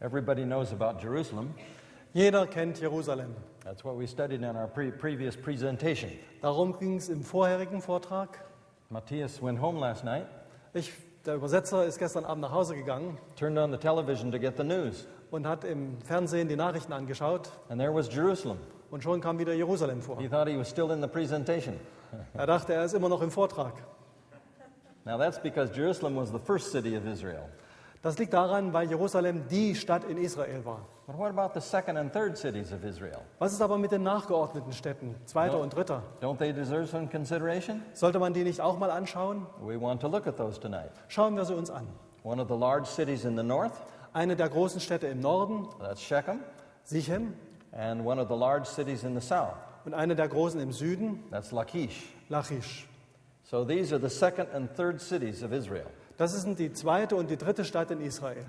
Everybody knows about Jerusalem. Jeder kennt Jerusalem. That's what we studied in our previous presentation. Darum ging es im vorherigen Vortrag. Matthias went home last night, Der Übersetzer ist gestern Abend nach Hause gegangen turned on the television to get the news, und hat im Fernsehen die Nachrichten angeschaut. and there was Jerusalem. Und schon kam wieder Jerusalem vor. He thought he was still in the presentation. Er dachte, er ist immer noch im Vortrag. Now that's because Jerusalem was the first city of Israel. Das liegt daran, weil Jerusalem die Stadt in Israel war. But what about the second and third cities of Israel? Was ist aber mit den nachgeordneten Städten, zweiter und dritter? Don't they deserve some consideration? Sollte man die nicht auch mal anschauen? We want to look at those tonight. Schauen wir sie uns an. One of the large cities in the north, Eine der großen Städte im Norden, that's Shechem, Sichem, and one of the large cities in the south, und eine der großen im Süden, that's Lachish. Lachisch. So these are the second and third cities of Israel. Das sind die zweite und die dritte Stadt in Israel.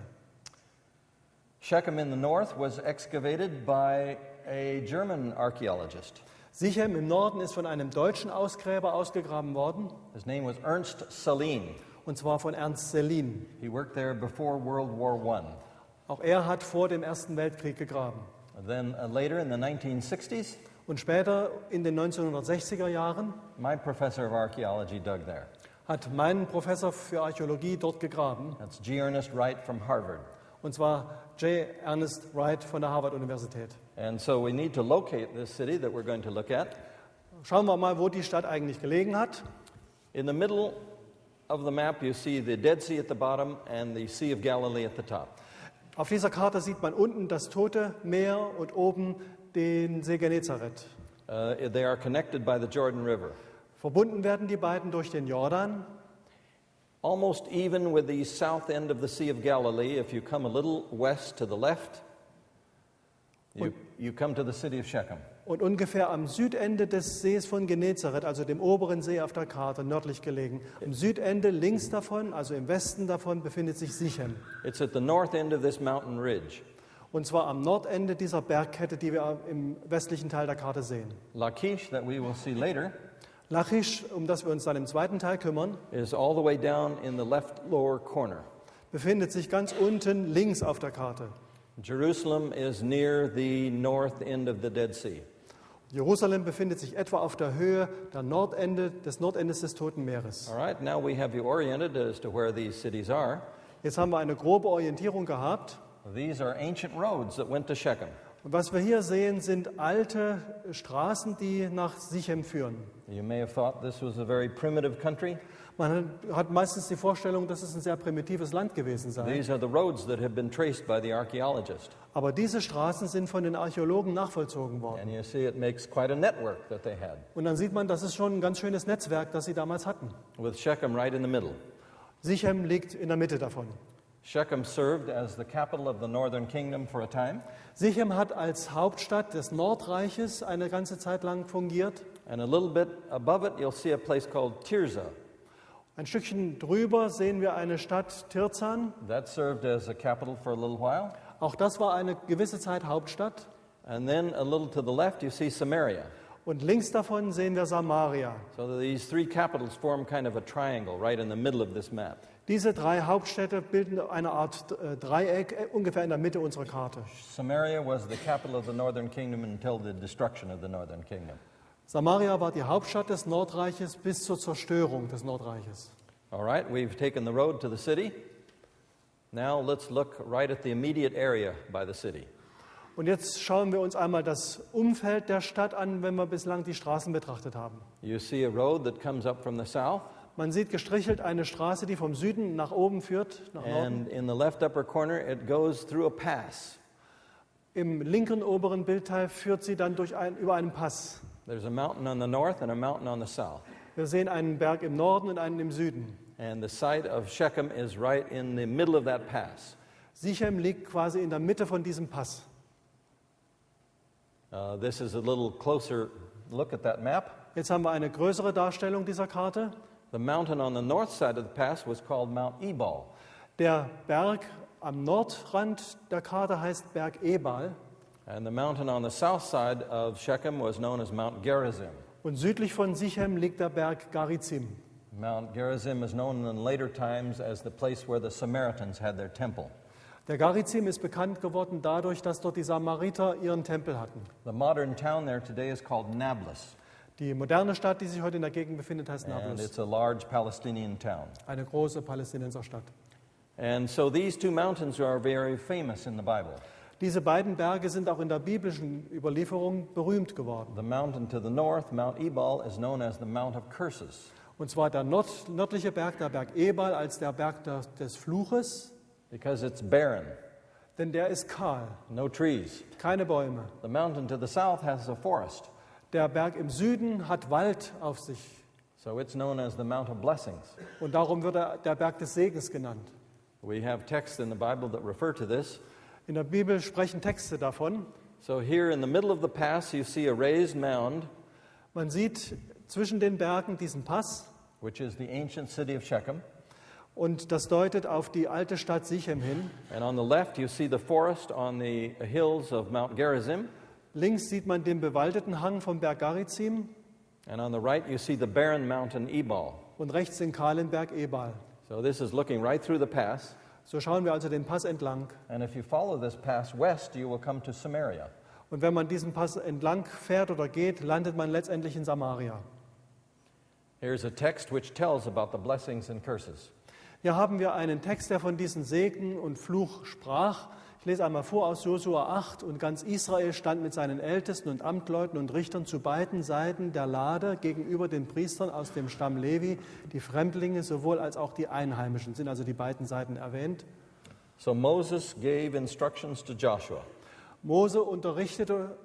Shechem in the north was excavated by a German archaeologist. Sichem im Norden ist von einem deutschen Ausgräber ausgegraben worden, His name was Ernst Salin. und zwar von Ernst Selin. He worked there before World War I. Auch er hat vor dem Ersten Weltkrieg gegraben. Then later in the 1960s, Und später in den 1960er Jahren my professor of archaeology dug there. hat mein Professor für Archäologie dort gegraben, That's G. Ernest Wright from Harvard. und zwar J. Ernest Wright von der Harvard-Universität. And so we need to locate this city that we're going to look at. Schauen wir mal, wo die Stadt eigentlich gelegen hat. In the middle of the map, you see the Dead Sea at the bottom and the Sea of Galilee at the top. Auf dieser Karte sieht man unten das Tote Meer und oben den See Genezareth. They are connected by the Jordan River. Verbunden werden die beiden durch den Jordan. Almost even with the south end of the Sea of Galilee, if you come a little west to the left, you come to the city of Shechem. Und ungefähr am Südende des Sees von Genezareth, also dem oberen See auf der Karte, nördlich gelegen. Am Südende links davon, also im Westen davon, befindet sich Sichem. It's at the north end of this mountain ridge. Und zwar am Nordende dieser Bergkette, die wir im westlichen Teil der Karte sehen. Lachish, that we will see later, Lachisch, um das wir uns dann im zweiten Teil kümmern, is all the way down in the left lower corner. befindet sich ganz unten links auf der Karte. Jerusalem is near the north end of the Dead Sea. Jerusalem befindet sich etwa auf der Höhe des Nordendes des Toten Meeres. All right, now we have you oriented as to where these cities are. Jetzt haben wir eine grobe Orientierung gehabt. These are ancient roads that went to Shechem. Und was wir hier sehen, sind alte Straßen, die nach Sichem führen. You may have thought this was a very primitive country. Man hat meistens die Vorstellung, dass es ein sehr primitives Land gewesen sei. These are the roads that have been traced by the archaeologist. Aber diese Straßen sind von den Archäologen nachvollzogen worden. And you see it makes quite a network that they had, Und dann sieht man, das ist schon ein ganz schönes Netzwerk, das sie damals hatten. with Shechem right in the middle. Sichem liegt in der Mitte davon. Shechem served as the capital of the northern kingdom for a time, Sichem hat als Hauptstadt des Nordreiches eine ganze Zeit lang fungiert. and a little bit above it you'll see a place called Tirzah. Ein Stückchen drüber sehen wir eine Stadt Tirzan. That served as a capital for a little while. Auch das war eine gewisse Zeit Hauptstadt. And then a little to the left you see Samaria. Und links davon sehen wir Samaria. So these three capitals form kind of a triangle right in the middle of this map. Diese drei Hauptstädte bilden eine Art Dreieck ungefähr in der Mitte unserer Karte. Samaria was the capital of the northern kingdom until the destruction of the northern kingdom. Samaria war die Hauptstadt des Nordreiches bis zur Zerstörung des Nordreiches. All right, we've taken the road to the city. Now let's look right at the immediate area by the city. Und jetzt schauen wir uns einmal das Umfeld der Stadt an, wenn wir bislang die Straßen betrachtet haben. You see a road that comes up from the south, Man sieht gestrichelt eine Straße, die vom Süden nach oben führt, nach Norden. and in the left upper corner it goes through a pass. Im linken oberen Bildteil führt sie dann über einen Pass. There's a mountain on the north and a mountain on the south. Wir sehen einen Berg im Norden und einen im Süden. And the site of Shechem is right in the middle of that pass. Sichem liegt quasi in der Mitte von diesem Pass. This is a little closer look at that map. Jetzt haben wir eine größere Darstellung dieser Karte. The mountain on the north side of the pass was called Mount Ebal. Der Berg am Nordrand der Karte heißt Berg Ebal. And the mountain on the south side of Shechem was known as Mount Gerizim. Und südlich von Sichem liegt der Berg Garizim. Mount Gerizim is known in later times as the place where the Samaritans had their temple. Der Garizim ist bekannt geworden dadurch, dass dort die Samariter ihren Tempel hatten. The modern town there today is called Nablus, Die moderne Stadt, die sich heute in der Gegend befindet, heißt and Nablus, it's a large Palestinian town. eine große Palästinenserstadt. And so these two mountains are very famous in the Bible. Diese beiden Berge sind auch in der biblischen Überlieferung berühmt geworden. The mountain to the north, Mount Ebal, is known as the Mount of Curses Und zwar der nördliche Berg, der Berg Ebal, als der Berg des Fluches, because it's barren, denn der ist kahl, no trees. keine Bäume. The mountain to the south has a forest, Der Berg im Süden hat Wald auf sich so it's known as the Mount of Blessings. und darum wird er der Berg des Segens genannt. We have texts in the Bible that refer to this. In der Bibel sprechen Texte davon. So here in the middle of the pass, you see a raised mound, Man sieht zwischen den Bergen diesen Pass which is the ancient city of Shechem. und das deutet auf die alte Stadt Sichem hin. And on the left, you see the forest on the hills of Mount Gerizim. Links sieht man den bewaldeten Hang vom Berg Garizim And on the right, you see the barren mountain Ebal. und rechts den kahlen Berg Ebal. So this is looking right through the pass. So schauen wir also den Pass entlang. And if you follow this pass west, you will come to Samaria. Und wenn man diesen Pass entlang fährt oder geht, landet man letztendlich in Samaria. Here's a text which tells about the blessings and curses. Hier haben wir einen Text, der von diesen Segen und Fluch sprach. Ich lese einmal vor aus Josua 8. Und ganz Israel stand mit seinen Ältesten und Amtleuten und Richtern zu beiden Seiten der Lade gegenüber den Priestern aus dem Stamm Levi, die Fremdlinge sowohl als auch die Einheimischen. Sind also die beiden Seiten erwähnt. So Moses gave instructions to Joshua. Mose unterrichtete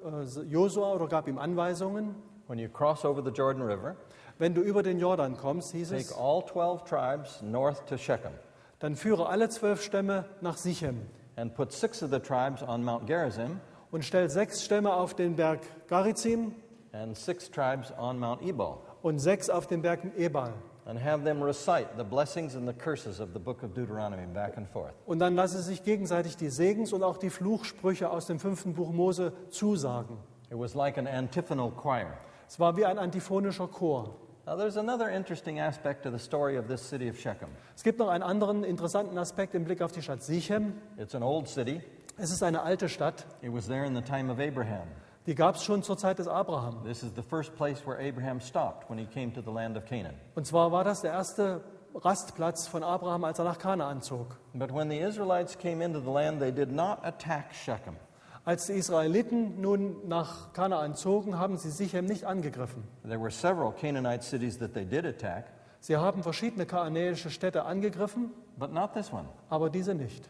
Josua oder gab ihm Anweisungen. When you cross over the Jordan River, Wenn du über den Jordan kommst, hieß take es, all 12 tribes north to Shechem dann führe alle 12 Stämme nach Sichem and put 6 of the tribes on Mount Gerizim und stell 6 Stämme auf den Berg Garizim and 6 tribes on Mount Ebal, und 6 auf den Berg Ebal. and have them recite the blessings and the curses of the book of Deuteronomy back and forth. Und dann lasse sich gegenseitig die Segens- und auch die Fluchsprüche aus dem 5. Buch Mose zusagen. It was like an antiphonal choir. Es war wie ein antiphonischer Chor. Now, there's another interesting aspect to the story of this city of Shechem. Es gibt noch einen anderen interessanten Aspekt im Blick auf die Stadt Sichem. It's an old city. Es ist eine alte Stadt, It was there in the time of Abraham. die gab es schon zur Zeit des Abraham. This is the first place where Abraham stopped when he came to the land of Canaan. Und zwar war das der erste Rastplatz von Abraham, als er nach Kanaan zog. But when the Israelites came into the land, they did not attack Shechem. Als die Israeliten nun nach Kanaan zogen, haben sie Sichem nicht angegriffen. There were several Canaanite cities that they did attack, Sie haben verschiedene kanaanäische Städte angegriffen, but not this one. aber diese nicht.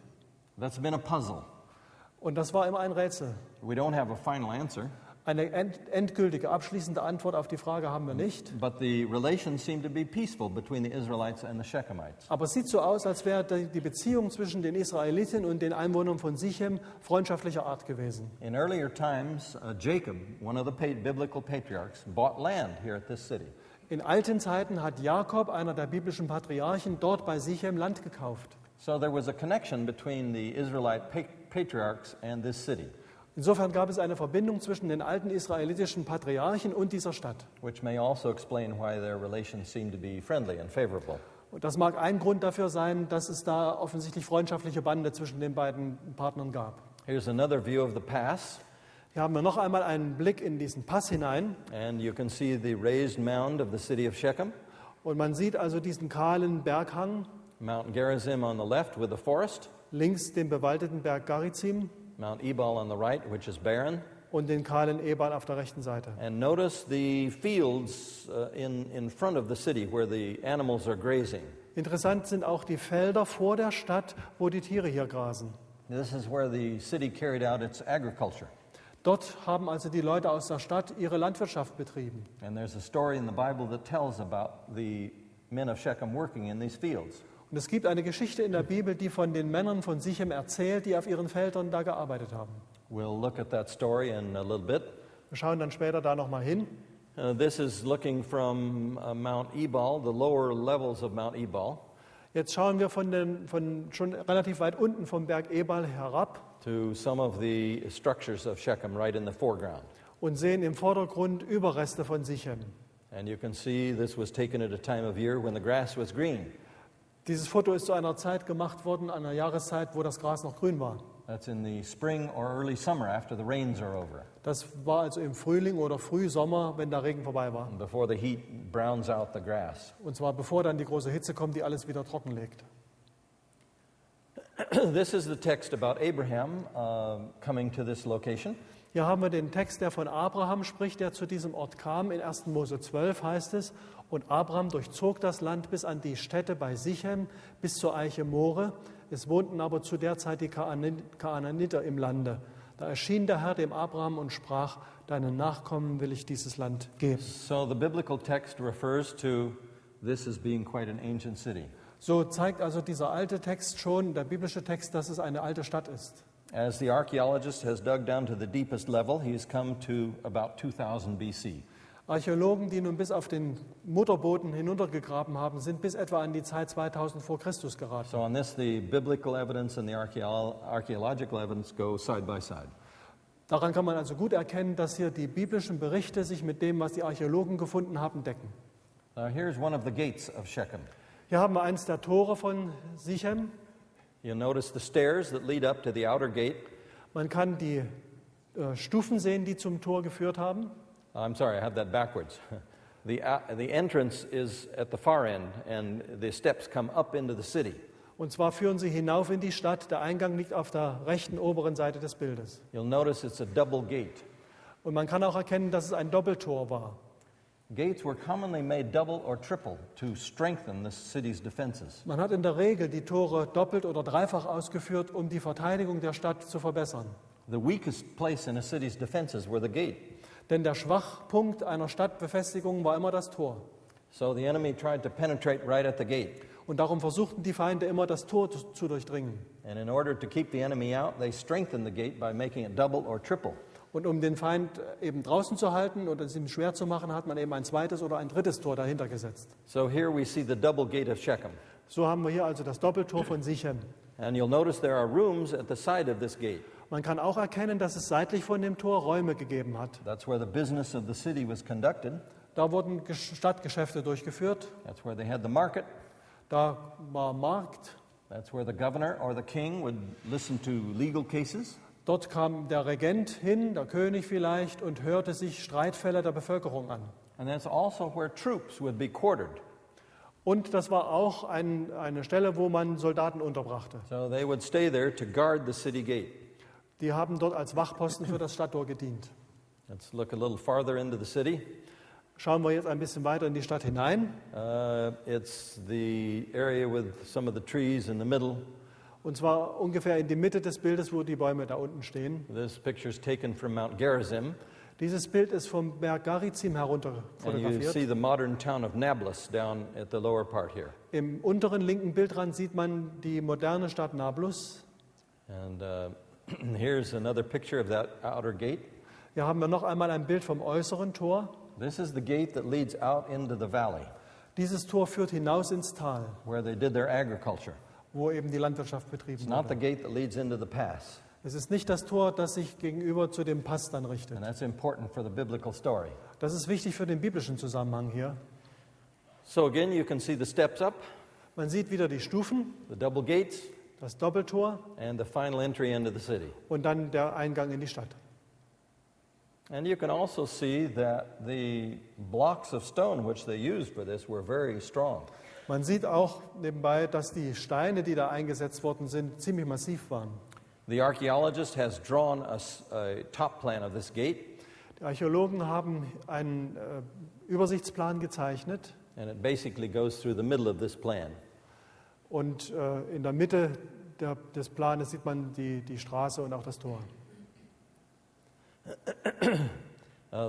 That's been a puzzle. Und das war immer ein Rätsel. We don't have a final answer, Eine endgültige, abschließende Antwort auf die Frage haben wir nicht. but the relations seem to be peaceful between the Israelites and the Shechemites. Aber es sieht so aus, als wäre die Beziehung zwischen den Israeliten und den Einwohnern von Sichem freundschaftlicher Art gewesen. In earlier times, Jacob, one of the biblical patriarchs, bought land here at this city. In alten Zeiten hat Jakob, einer der biblischen Patriarchen, dort bei Sichem Land gekauft. So there was a connection between the Israelite patriarchs and this city, Insofern gab es eine Verbindung zwischen den alten israelitischen Patriarchen und dieser Stadt. which may also explain why their relations seem to be friendly and favorable. Und das mag ein Grund dafür sein, dass es da offensichtlich freundschaftliche Bande zwischen den beiden Partnern gab. Here's another view of the pass, Hier haben wir noch einmal einen Blick in diesen Pass hinein. and you can see the raised mound of the city of Shechem, Und man sieht also diesen kahlen Berghang, Mount Gerizim on the left with a forest, links den bewaldeten Berg Garizim Mount Ebal on the right, which is barren. und den kahlen Ebal auf der rechten Seite. And notice the fields in front of the city where the animals are grazing. Interessant sind auch die Felder vor der Stadt, wo die Tiere hier grasen. This is where the city carried out its agriculture. Dort haben also die Leute aus der Stadt ihre Landwirtschaft betrieben. And there's a story in the Bible that tells about the men of Shechem working in these fields. Und es gibt eine Geschichte in der Bibel, die von den Männern von Sichem erzählt, die auf ihren Feldern da gearbeitet haben. We'll look at that story in a little bit. Wir schauen dann später da nochmal hin. This is looking from Mount Ebal, the lower levels of Mount Ebal, Jetzt schauen wir von schon relativ weit unten vom Berg Ebal herab to some of the structures of Shechem right in the foreground. und sehen im Vordergrund Überreste von Sichem. And you can see this was taken at a time of year when the grass was green. Dieses Foto ist zu einer Zeit gemacht worden, einer Jahreszeit, wo das Gras noch grün war. That's in the spring or early summer after the rains are over, Das war also im Frühling oder Frühsommer, wenn der Regen vorbei war. and before the heat browns out the grass. Und zwar bevor dann die große Hitze kommt, die alles wieder trockenlegt. This is the text about Abraham coming to this location. Hier haben wir den Text, der von Abraham spricht, der zu diesem Ort kam. In 1. Mose 12 heißt es, und Abraham durchzog das Land bis an die Städte bei Sichem, bis zur Eiche More. Es wohnten aber zu der Zeit die Kanaaniter im Lande. Da erschien der Herr dem Abraham und sprach, deinen Nachkommen will ich dieses Land geben. So the biblical text refers to this as being quite an ancient city. So zeigt also dieser alte Text schon, der biblische Text, dass es eine alte Stadt ist. As the archaeologist has dug down to the deepest level, he has come to about 2000 BC. Archäologen, die nun bis auf den Mutterboden hinuntergegraben haben, sind bis etwa an die Zeit 2000 vor Christus geraten. So on this, the biblical evidence and the archaeological evidence go side by side. Daran kann man also gut erkennen, dass hier die biblischen Berichte sich mit dem, was die Archäologen gefunden haben, decken. Here's one of the gates of Shechem. Hier haben wir eins der Tore von Sichem. You'll notice the stairs that lead up to the outer gate. Man kann die Stufen sehen, die zum Tor geführt haben. I'm sorry, I have that backwards. The entrance is at the far end, and the steps come up into the city. Und zwar führen sie hinauf in die Stadt. Der Eingang liegt auf der rechten oberen Seite des Bildes. You'll notice it's a double gate. Und man kann auch erkennen, dass es ein Doppeltor war. Gates were commonly made double or triple to strengthen the city's defenses. Man hat in der Regel die Tore doppelt oder dreifach ausgeführt, um die Verteidigung der Stadt zu verbessern. The weakest place in a city's defenses were the gate. Denn der Schwachpunkt einer Stadtbefestigung war immer das Tor. So the enemy tried to penetrate right at the gate. Und darum versuchten die Feinde immer, das Tor zu durchdringen. And in order to keep the enemy out, they strengthened the gate by making it double or triple. Und um den Feind eben draußen zu halten und es ihm schwer zu machen, hat man eben ein zweites oder ein drittes Tor dahinter gesetzt. So here we see the double gate of Shechem. So haben wir hier also das Doppeltor von Sichem. And you'll notice there are rooms at the side of this gate. Man kann auch erkennen, dass es seitlich von dem Tor Räume gegeben hat. That's where the business of the city was conducted. Da wurden Stadtgeschäfte durchgeführt. That's where they had the market. Da war Markt. That's where the governor or the king would listen to legal cases. Dort kam der Regent hin, der König vielleicht, und hörte sich Streitfälle der Bevölkerung an. And that's also where troops would be quartered. Und das war auch eine Stelle, wo man Soldaten unterbrachte. So they would stay there to guard the city gate. Die haben dort als Wachposten für das Stadttor gedient. Let's look a little farther into the city. Schauen wir jetzt ein bisschen weiter in die Stadt hinein. It's the area with some of the trees in the middle. Und zwar ungefähr in die Mitte des Bildes, wo die Bäume da unten stehen. This picture is taken from Mount Gerizim. Dieses Bild ist vom Berg Gerizim herunter And you fotografiert. see the modern town of Nablus down at the lower part here. Im unteren linken Bildrand sieht man die moderne Stadt Nablus. And here's another picture of that outer gate. Hier haben wir noch einmal ein Bild vom äußeren Tor. This is the gate that leads out into the valley, Dieses Tor führt hinaus ins Tal, where they did their agriculture. wo eben die Landwirtschaft It's betrieben not the wurde. gate that leads into the pass. Es ist nicht das Tor, das sich gegenüber zu dem Pass dann richtet. And that's important for the biblical story. Das ist wichtig für den biblischen Zusammenhang hier. So again, you can see the steps up, Man sieht wieder die Stufen, the double gates, das Doppeltor and the final entry into the city. und dann der Eingang in die Stadt. And you can also see that the blocks of stone which they used for this were very strong. Man sieht auch nebenbei, dass die Steine, die da eingesetzt worden sind, ziemlich massiv waren. The archaeologist has drawn a top plan of this gate, Die Archäologen haben einen Übersichtsplan gezeichnet and it basically goes through the middle of this plan. und in der Mitte des Planes sieht man die Straße und auch das Tor.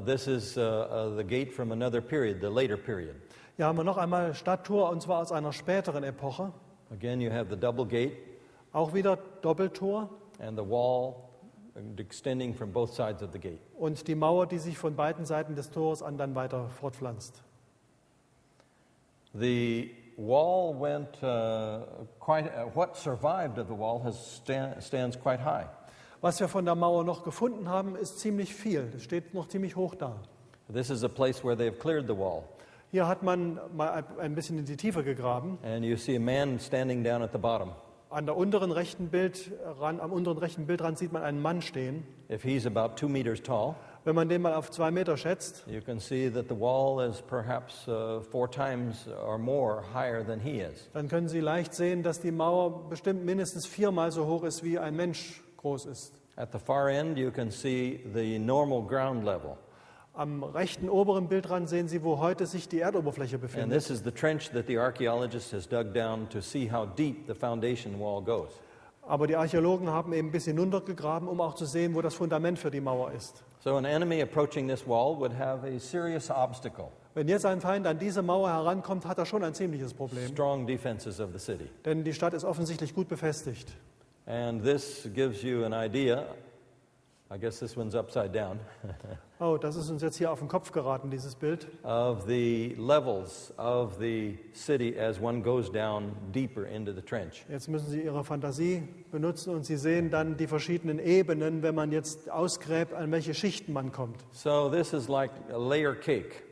This is the gate from another period, the later period. Hier haben wir noch einmal Stadttor, und zwar aus einer späteren Epoche. Again, you have the double gate Auch wieder Doppeltor and the wall extending from both sides of the gate. und die Mauer, die sich von beiden Seiten des Tores an dann weiter fortpflanzt. The wall went what survived of the wall stands quite high. Was wir von der Mauer noch gefunden haben, ist ziemlich viel. Es steht noch ziemlich hoch da. This is a place where they have cleared the wall. Hier hat man mal ein bisschen in die Tiefe gegraben. and you see a man standing down at the bottom. Am unteren rechten Bildrand sieht man einen Mann stehen. If he's about 2 meters tall, Wenn man den mal auf 2 Meter schätzt, you can see that the wall is perhaps 4 times or more higher than he is. dann können Sie leicht sehen, dass die Mauer bestimmt mindestens 4-mal so hoch ist, wie ein Mensch groß ist. At the far end, you can see the normal ground level. Am rechten oberen Bildrand sehen Sie, wo heute sich die Erdoberfläche And befindet. this is the trench that the archaeologist has dug down to see how deep the foundation wall goes. Aber die Archäologen haben eben bis hinuntergegraben, um auch zu sehen, wo das Fundament für die Mauer ist. So an enemy approaching this wall would have a serious obstacle. Wenn jetzt ein Feind an diese Mauer herankommt, hat er schon ein ziemliches Problem. Strong defenses of the city. Denn die Stadt ist offensichtlich gut befestigt. And this gives you an idea. I guess this one's upside down. Oh, das ist uns jetzt hier auf den Kopf geraten, dieses Bild. Of the levels of the city as one goes down deeper into the trench. Jetzt müssen Sie Ihre Fantasie benutzen und Sie sehen dann die verschiedenen Ebenen, wenn man jetzt ausgräbt, an welche Schichten man kommt. So this is like a layer cake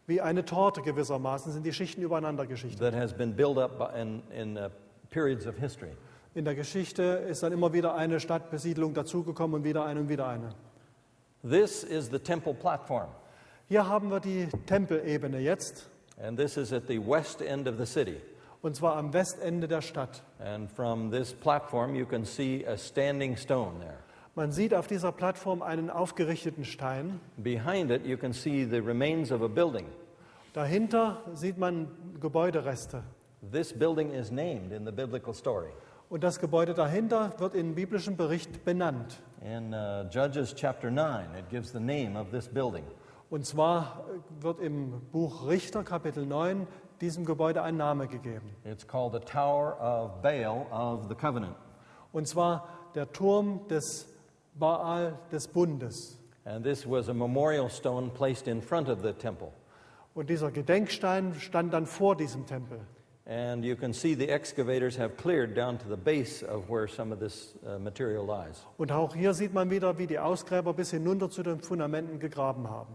Wie eine Torte gewissermaßen sind die Schichten übereinander geschichtet. that has been built up in periods of history. In der Geschichte ist dann immer wieder eine Stadtbesiedlung dazugekommen und wieder eine. This is the temple platform, Hier haben wir die Tempelebene jetzt, and this is at the west end of the city. und zwar am Westende der Stadt. And from this platform, you can see a standing stone there. Man sieht auf dieser Plattform einen aufgerichteten Stein. Behind it, you can see the remains of a building. Dahinter sieht man Gebäudereste. This building is named in the biblical story. Und das Gebäude dahinter wird im biblischen Bericht benannt. In Judges chapter 9, it gives the name of this building. Und zwar wird im Buch Richter, Kapitel 9, diesem Gebäude ein Name gegeben. It's called the Tower of Baal of the Covenant. Und zwar der Turm des Baal des Bundes. And this was a memorial stone placed in front of the temple. Und dieser Gedenkstein stand dann vor diesem Tempel. And you can see the excavators have cleared down to the base of where some of this material lies. Und auch hier sieht man wieder, wie die Ausgräber bis hinunter zu den Fundamenten gegraben haben.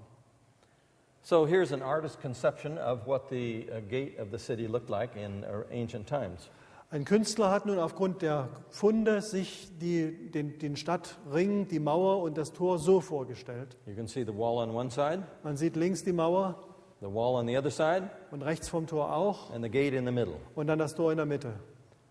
So here's an artist's conception of what the gate of the city looked like in ancient times. Ein Künstler hat nun aufgrund der Funde sich den Stadtring, die Mauer und das Tor so vorgestellt. You can see the wall on one side, Man sieht links die Mauer the wall on the other side, und rechts vom Tor auch and the gate in the middle. und dann das Tor in der Mitte.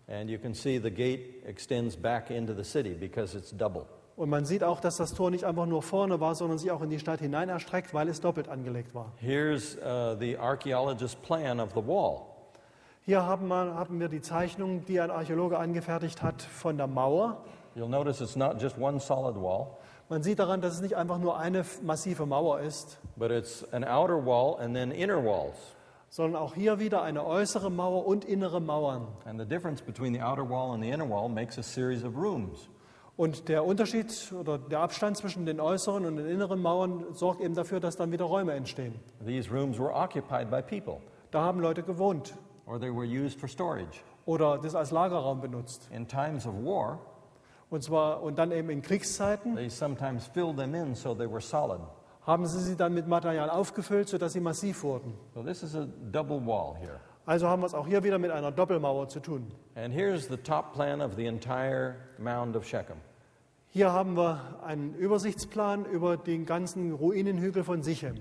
And you can see the gate extends back into the city because it's double. Und man sieht auch, dass das Tor nicht einfach nur vorne war, sondern sich auch in die Stadt hinein erstreckt, weil es doppelt angelegt war. Here's the archaeologist's plan of the wall. Hier haben wir die Zeichnung, die ein Archäologe angefertigt hat von der Mauer. You'll notice it's not just one solid wall, Man sieht daran, dass es nicht einfach nur eine massive Mauer ist, but it's an outer wall and then inner walls. sondern auch hier wieder eine äußere Mauer und innere Mauern. And the difference between the outer wall and the inner wall makes a series of rooms. Und der Unterschied oder der Abstand zwischen den äußeren und den inneren Mauern sorgt eben dafür, dass dann wieder Räume entstehen. These rooms were occupied by people, Da haben Leute gewohnt or they were used for storage. oder das als Lagerraum benutzt. In times of war, Und dann eben in Kriegszeiten they sometimes filled them in so they were solid. haben sie dann mit Material aufgefüllt, sodass sie massiv wurden. So this is a double wall here. Also haben wir es auch hier wieder mit einer Doppelmauer zu tun. And here's the top plan of the entire mound of Shechem. Hier haben wir einen Übersichtsplan über den ganzen Ruinenhügel von Sichem.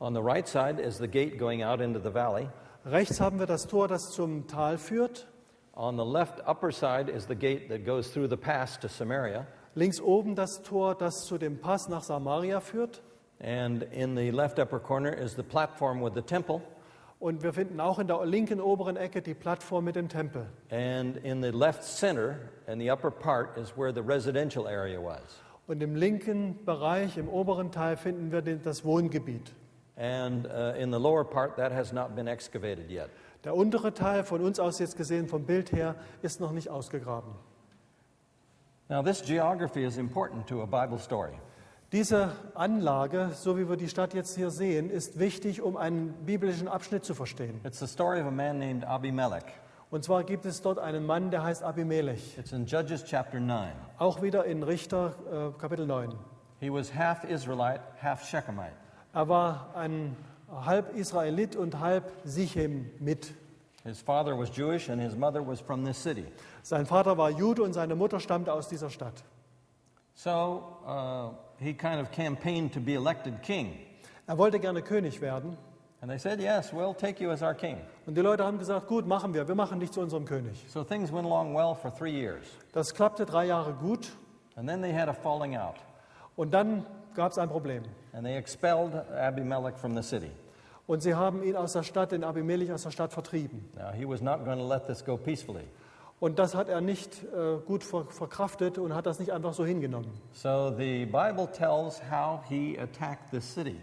On the right side is the gate going out into the valley. Rechts haben wir das Tor, das zum Tal führt. On the left upper side is the gate that goes through the pass to Samaria. Links oben das Tor, das zu dem Pass nach Samaria führt. And in the left upper corner is the platform with the temple. Und wir finden auch in der linken oberen Ecke die Plattform mit dem Tempel. And in the left center, in the upper part, is where the residential area was. Und im linken Bereich, im oberen Teil, finden wir das Wohngebiet. And in the lower part, that has not been excavated yet. Der untere Teil, von uns aus jetzt gesehen vom Bild her, ist noch nicht ausgegraben. Now, this geography is important to a Bible story. Diese Anlage, so wie wir die Stadt jetzt hier sehen, ist wichtig, um einen biblischen Abschnitt zu verstehen. It's the story of a man named Abimelech. Und zwar gibt es dort einen Mann, der heißt Abimelech. It's in Judges chapter 9. Auch wieder in Richter Kapitel 9. He was half Israelite, half Shechemite. Er war ein halb Israelit und halb Sichem-mit. His father was Jewish and his mother was from this city. Sein Vater war Jude und seine Mutter stammte aus dieser Stadt. So he kind of campaigned to be elected king. Er wollte gerne König werden. And they said, yes, we'll take you as our king. Und die Leute haben gesagt, gut, machen wir machen dich zu unserem König. So things went along well for 3 years. Das klappte 3 Jahre gut And then they had a falling out. und dann gab es ein Problem. And they expelled Abimelech from the city. Und sie haben ihn aus der Stadt, den Abimelech aus der Stadt vertrieben. Now, he was not going to let this go peacefully. Und das hat er nicht gut verkraftet und hat das nicht einfach so hingenommen. So the Bible tells how he attacked this city.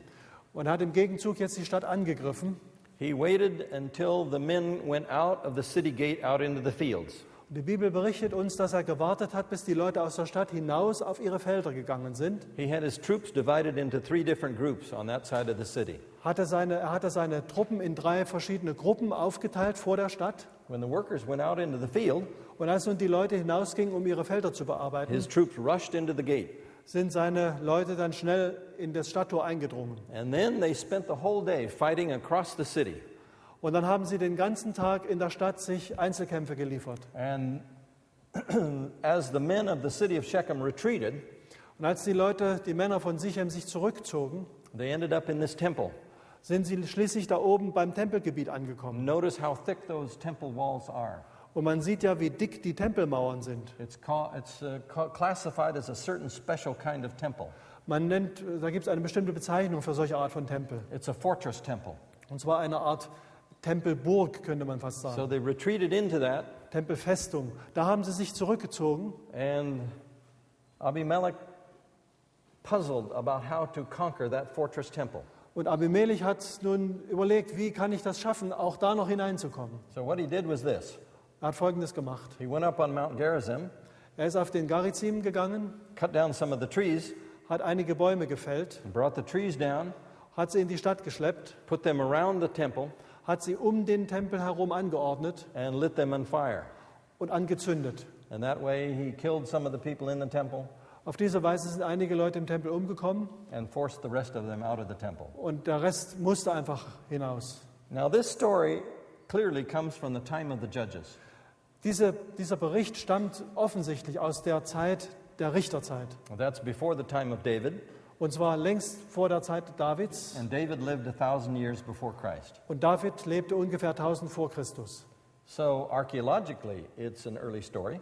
Und er hat im Gegenzug jetzt die Stadt angegriffen. He waited until the men went out of the city gate out into the fields. Und die Bibel berichtet uns, dass er gewartet hat, bis die Leute aus der Stadt hinaus auf ihre Felder gegangen sind. He had his troops divided into 3 different groups on that side of the city. Er hatte seine Truppen in 3 verschiedene Gruppen aufgeteilt vor der Stadt. When the workers went out into the field, Und als nun die Leute hinausgingen, um ihre Felder zu bearbeiten, his troops rushed into the gate. sind seine Leute dann schnell in das Stadttor eingedrungen. And then they spent the whole day fighting across the city. Und dann haben sie den ganzen Tag in der Stadt sich Einzelkämpfe geliefert. And as the men of the city of Shechem retreated, Und als die Männer von Sichem sich zurückzogen, they ended up in this temple. sind sie schließlich da oben beim Tempelgebiet angekommen. Notice how thick those temple walls are. Und man sieht ja, wie dick die Tempelmauern sind. It's classified as a certain special kind of temple. Da gibt es eine bestimmte Bezeichnung für solche Art von Tempel. It's a fortress temple. Und zwar eine Art Tempelburg, könnte man fast So sagen. they retreated into that, Tempelfestung. Da haben sie sich zurückgezogen. and Abimelech puzzled about how to conquer that fortress temple. Und Abimelech hat nun überlegt, wie kann ich das schaffen, auch da noch hineinzukommen. So what he did was this. Er hat Folgendes gemacht. He went up on Mount Gerizim, Er ist auf den Garizim gegangen, cut down some of the trees, hat einige Bäume gefällt, brought the trees down, hat sie in die Stadt geschleppt, put them around the temple, hat sie um den Tempel herum angeordnet and lit them on fire. und angezündet. And that way he killed some of the people in the temple Auf diese Weise sind einige Leute im Tempel umgekommen and forced the rest of them out of the temple. und der Rest musste einfach hinaus. Now this story clearly comes from the time of the judges. Dieser Bericht stammt offensichtlich aus der Zeit der Richterzeit. That's before the time of David, Und zwar längst vor der Zeit Davids. and David lived 1,000 years before Christ. Und David lebte ungefähr 1000 vor Christus. So archaeologically, it's an early story.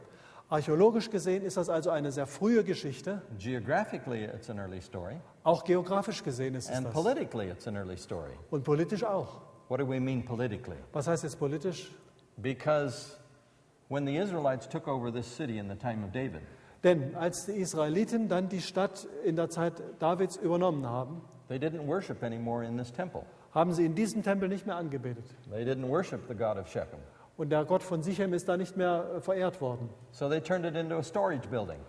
Archäologisch gesehen ist das also eine sehr frühe Geschichte. Geographically, it's an early story. Auch geografisch gesehen ist es And das. politically, it's an early story. Und politisch auch. What do we mean politically? Was heißt jetzt politisch? Because when the Israelites took over this city in the time of David, Denn als die Israeliten dann die Stadt in der Zeit Davids übernommen haben, they didn't worship anymore in this temple. haben sie in diesem Tempel nicht mehr angebetet. They didn't worship the God of Shechem. Und der Gott von Sichem ist da nicht mehr verehrt worden. So they turned it into a storage building.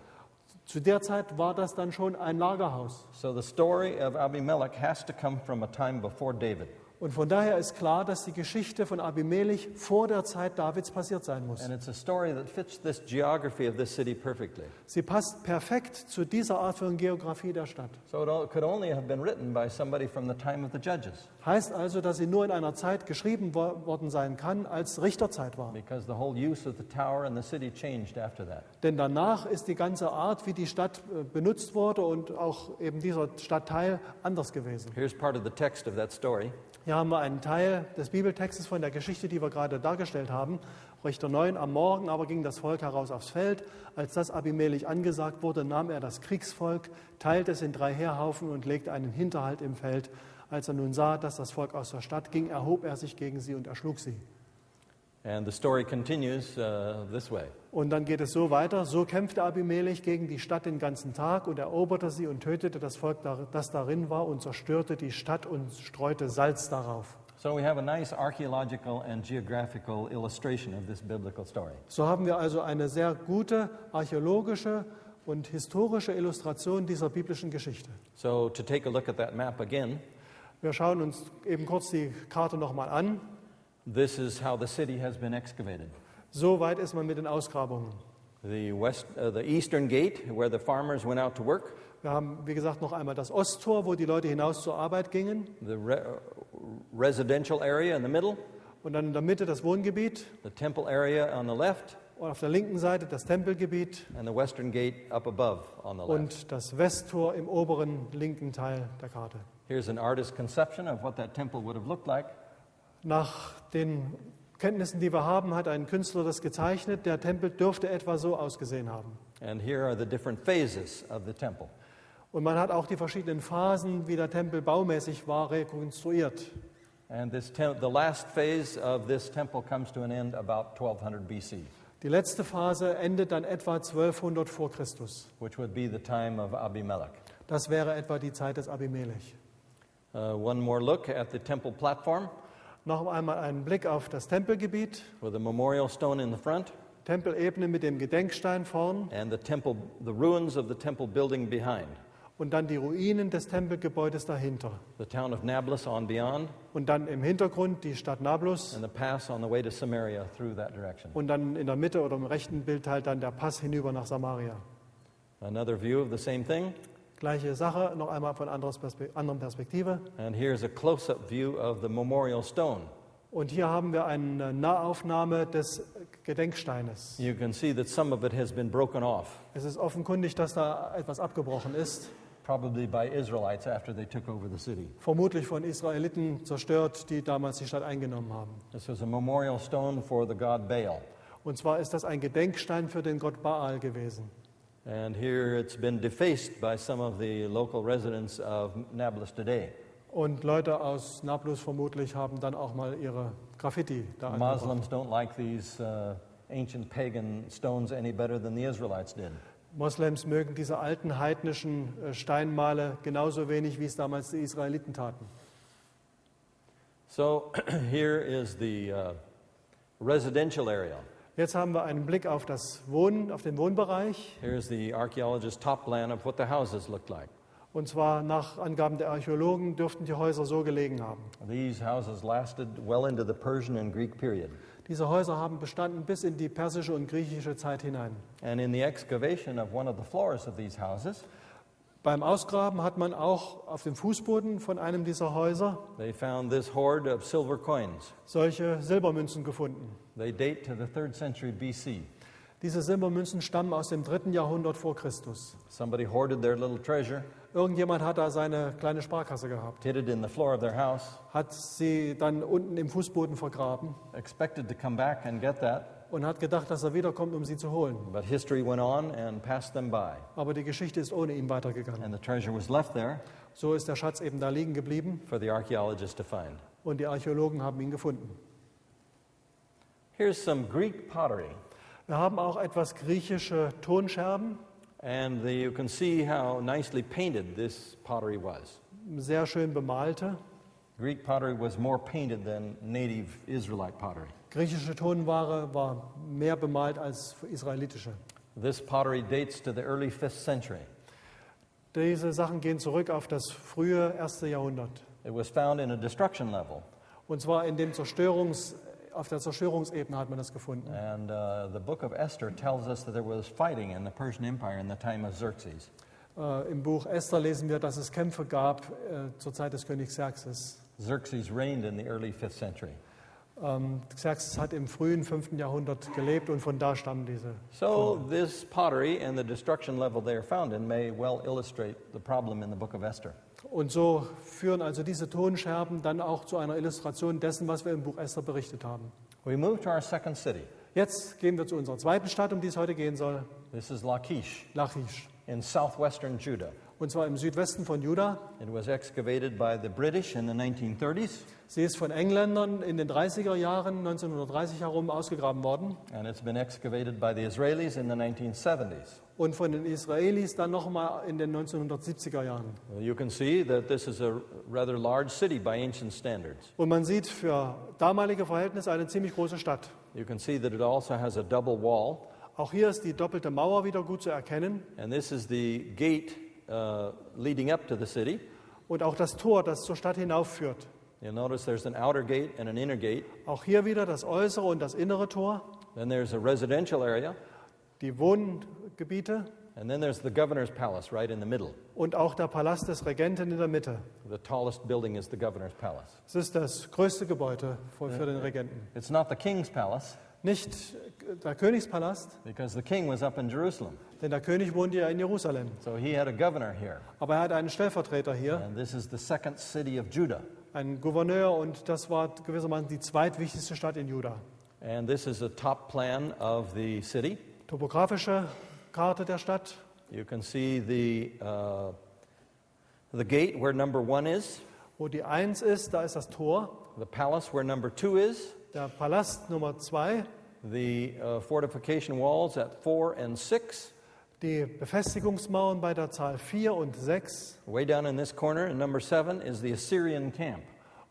Zu der Zeit war das dann schon ein Lagerhaus. So the story of Abimelech has to come from a time before David. Und von daher ist klar, dass die Geschichte von Abimelech vor der Zeit Davids passiert sein muss. And it's a story that fits this geography of this city perfectly. Sie passt perfekt zu dieser Art von Geografie der Stadt. So it could only have been written by somebody from the time of the judges, Heißt also, dass sie nur in einer Zeit geschrieben worden sein kann, als Richterzeit war. because the whole use of the tower and the city changed after that. Denn danach ist die ganze Art, wie die Stadt benutzt wurde und auch eben dieser Stadtteil anders gewesen. Here's part of the text of that story. Hier haben wir einen Teil des Bibeltextes von der Geschichte, die wir gerade dargestellt haben. Richter 9, am Morgen aber ging das Volk heraus aufs Feld. Als das Abimelech angesagt wurde, nahm er das Kriegsvolk, teilte es in 3 Heerhaufen und legte einen Hinterhalt im Feld. Als er nun sah, dass das Volk aus der Stadt ging, erhob er sich gegen sie und erschlug sie. And the story continues this way. Und dann geht es so weiter. So kämpfte Abimelech gegen die Stadt den ganzen Tag und eroberte sie und tötete das Volk, das darin war, und zerstörte die Stadt und streute Salz darauf. So we have a nice archaeological and geographical illustration of this biblical story. So haben wir also eine sehr gute archäologische und historische Illustration dieser biblischen Geschichte. So to take a look at that map again, Wir schauen uns eben kurz die Karte nochmal an. this is how the city has been excavated. So weit ist man mit den Ausgrabungen. The eastern gate, where the farmers went out to work. Wir haben, wie gesagt, noch einmal das Osttor, wo die Leute hinaus zur Arbeit gingen. The residential area in the middle, und dann in der Mitte das Wohngebiet the temple area on the left, und auf der linken Seite das Tempelgebiet and the western gate up above on the left. und das Westtor im oberen linken Teil der Karte. Here's an artist's conception of what that temple would have looked like. Nach den Kenntnissen, die wir haben, hat ein Künstler das gezeichnet. Der Tempel dürfte etwa so ausgesehen haben. And here are the different phases of the temple. Und man hat auch die verschiedenen Phasen, wie der Tempel baumäßig war, rekonstruiert. And the last phase of this temple comes to an end about 1200 BC, Die letzte Phase endet dann etwa 1200 vor Christus. which would be the time of Abimelech. Das wäre etwa die Zeit des Abimelech. One more look at the temple platform Noch einmal einen Blick auf das Tempelgebiet, with a memorial stone in the front Tempelebene mit dem Gedenkstein vorn and the ruins of the temple building behind. und dann die Ruinen des Tempelgebäudes dahinter. The town of Nablus on beyond Und dann im Hintergrund die Stadt Nablus and the pass on the way to Samaria through that direction. und dann in der Mitte oder im rechten Bildteil dann der Pass hinüber nach Samaria. Another view of the same thing. Gleiche Sache, noch einmal von anderen Perspektive. And here's a close-up view of the memorial stone. Und hier haben wir eine Nahaufnahme des Gedenksteines. You can see that some of it has been broken off, Es ist offenkundig, dass da etwas abgebrochen ist, probably by Israelites after they took over the city. vermutlich von Israeliten zerstört, die damals die Stadt eingenommen haben. This was a memorial stone for the god Baal. Und zwar ist das ein Gedenkstein für den Gott Baal gewesen. And here it's been defaced by some of the local residents of Nablus today. Und Leute aus Nablus vermutlich haben dann auch mal ihre Graffiti da angebracht. Muslims don't like these ancient pagan stones any better than the Israelites did. Moslems mögen diese alten heidnischen Steinmale genauso wenig, wie es damals die Israeliten taten. So here is the residential area. Jetzt haben wir einen Blick auf auf den Wohnbereich. Here's the archaeologist's top plan of what the houses looked like. Und zwar nach Angaben der Archäologen dürften die Häuser so gelegen haben. These houses lasted well into the Persian and Greek period. Diese Häuser haben bestanden bis in die persische und griechische Zeit hinein. And in the excavation of one of the floors of these houses, Beim Ausgraben hat man auch auf dem Fußboden von einem dieser Häuser they found this hoard of silver coins. solche Silbermünzen gefunden. They date to the 3rd century BC. Diese Silbermünzen stammen aus dem 3. Jahrhundert vor Christus. Somebody hoarded their little treasure, Irgendjemand hat da seine kleine Sparkasse gehabt, hid it in the floor of their house, hat sie dann unten im Fußboden vergraben expected to come back and get that, und hat gedacht, dass er wiederkommt, um sie zu holen. but history went on and passed them by. Aber die Geschichte ist ohne ihn weitergegangen. And the treasure was left there So ist der Schatz eben da liegen geblieben for the archaeologists to find. und die Archäologen haben ihn gefunden. Here's some Greek pottery. Wir haben auch etwas griechische Tonscherben, And you can see how nicely painted this pottery was. sehr schön bemalte. Greek pottery was more painted than native Israelite pottery. Griechische Tonware war mehr bemalt als israelitische. This pottery dates to the early 5th century. Diese Sachen gehen zurück auf das frühe 1. Jahrhundert. It was found in a destruction level. Und zwar auf der Zerstörungsebene hat man das gefunden. And the book of Esther tells us that there was fighting in the Persian Empire in the time of Xerxes. Im Buch Esther lesen wir, dass es Kämpfe gab zur Zeit des Königs Xerxes. Xerxes reigned in the early 5th century. Xerxes hat im frühen 5. Jahrhundert gelebt und von da stammen diese. So this pottery and the destruction level they are found in may well illustrate the problem in the book of Esther. Und so führen also diese Tonscherben dann auch zu einer Illustration dessen, was wir im Buch Esther berichtet haben. We move to our second city. Jetzt gehen wir zu unserer zweiten Stadt, um die es heute gehen soll, This is Lachish Lachisch. in southwestern Judah. Und zwar im Südwesten von Juda. It was excavated by the British in the 1930s, Sie ist von Engländern in den 30er Jahren, 1930 herum, ausgegraben worden and it's been excavated by the Israelis in the 1970s. und von den Israelis dann nochmal in den 1970er Jahren. You can see that this is a rather large city by ancient standards. Und man sieht für damalige Verhältnisse eine ziemlich große Stadt. You can see that it also has a double wall, Auch hier ist die doppelte Mauer wieder gut zu erkennen and this is the gate leading up to the city. und auch das Tor, das zur Stadt hinaufführt. You'll notice there's an outer gate and an inner gate. Auch hier wieder das äußere und das innere Tor, Then there's a residential area, die Wohngebiete And then there's the governor's palace right in the middle. und auch der Palast des Regenten in der Mitte. The tallest building is the governor's palace. Es ist das größte Gebäude für den Regenten. It's not the king's palace, Nicht der Königspalast, because the king was up in Jerusalem. denn der König wohnte ja in Jerusalem. So he had a governor here. Aber er hat einen Stellvertreter hier, And this is the second city of Judah. einen Gouverneur, und das war gewissermaßen die zweitwichtigste Stadt in Juda. And this is a top plan of the city. Topografische Karte der Stadt. You can see the gate where number 1 is, Wo die 1 ist, da ist das Tor. the palace where number 2 is, Der Palast Nummer 2, the fortification walls at 4 and 6. die Befestigungsmauern bei der Zahl 4 und 6. Way down in this corner, in number 7, is the Assyrian camp.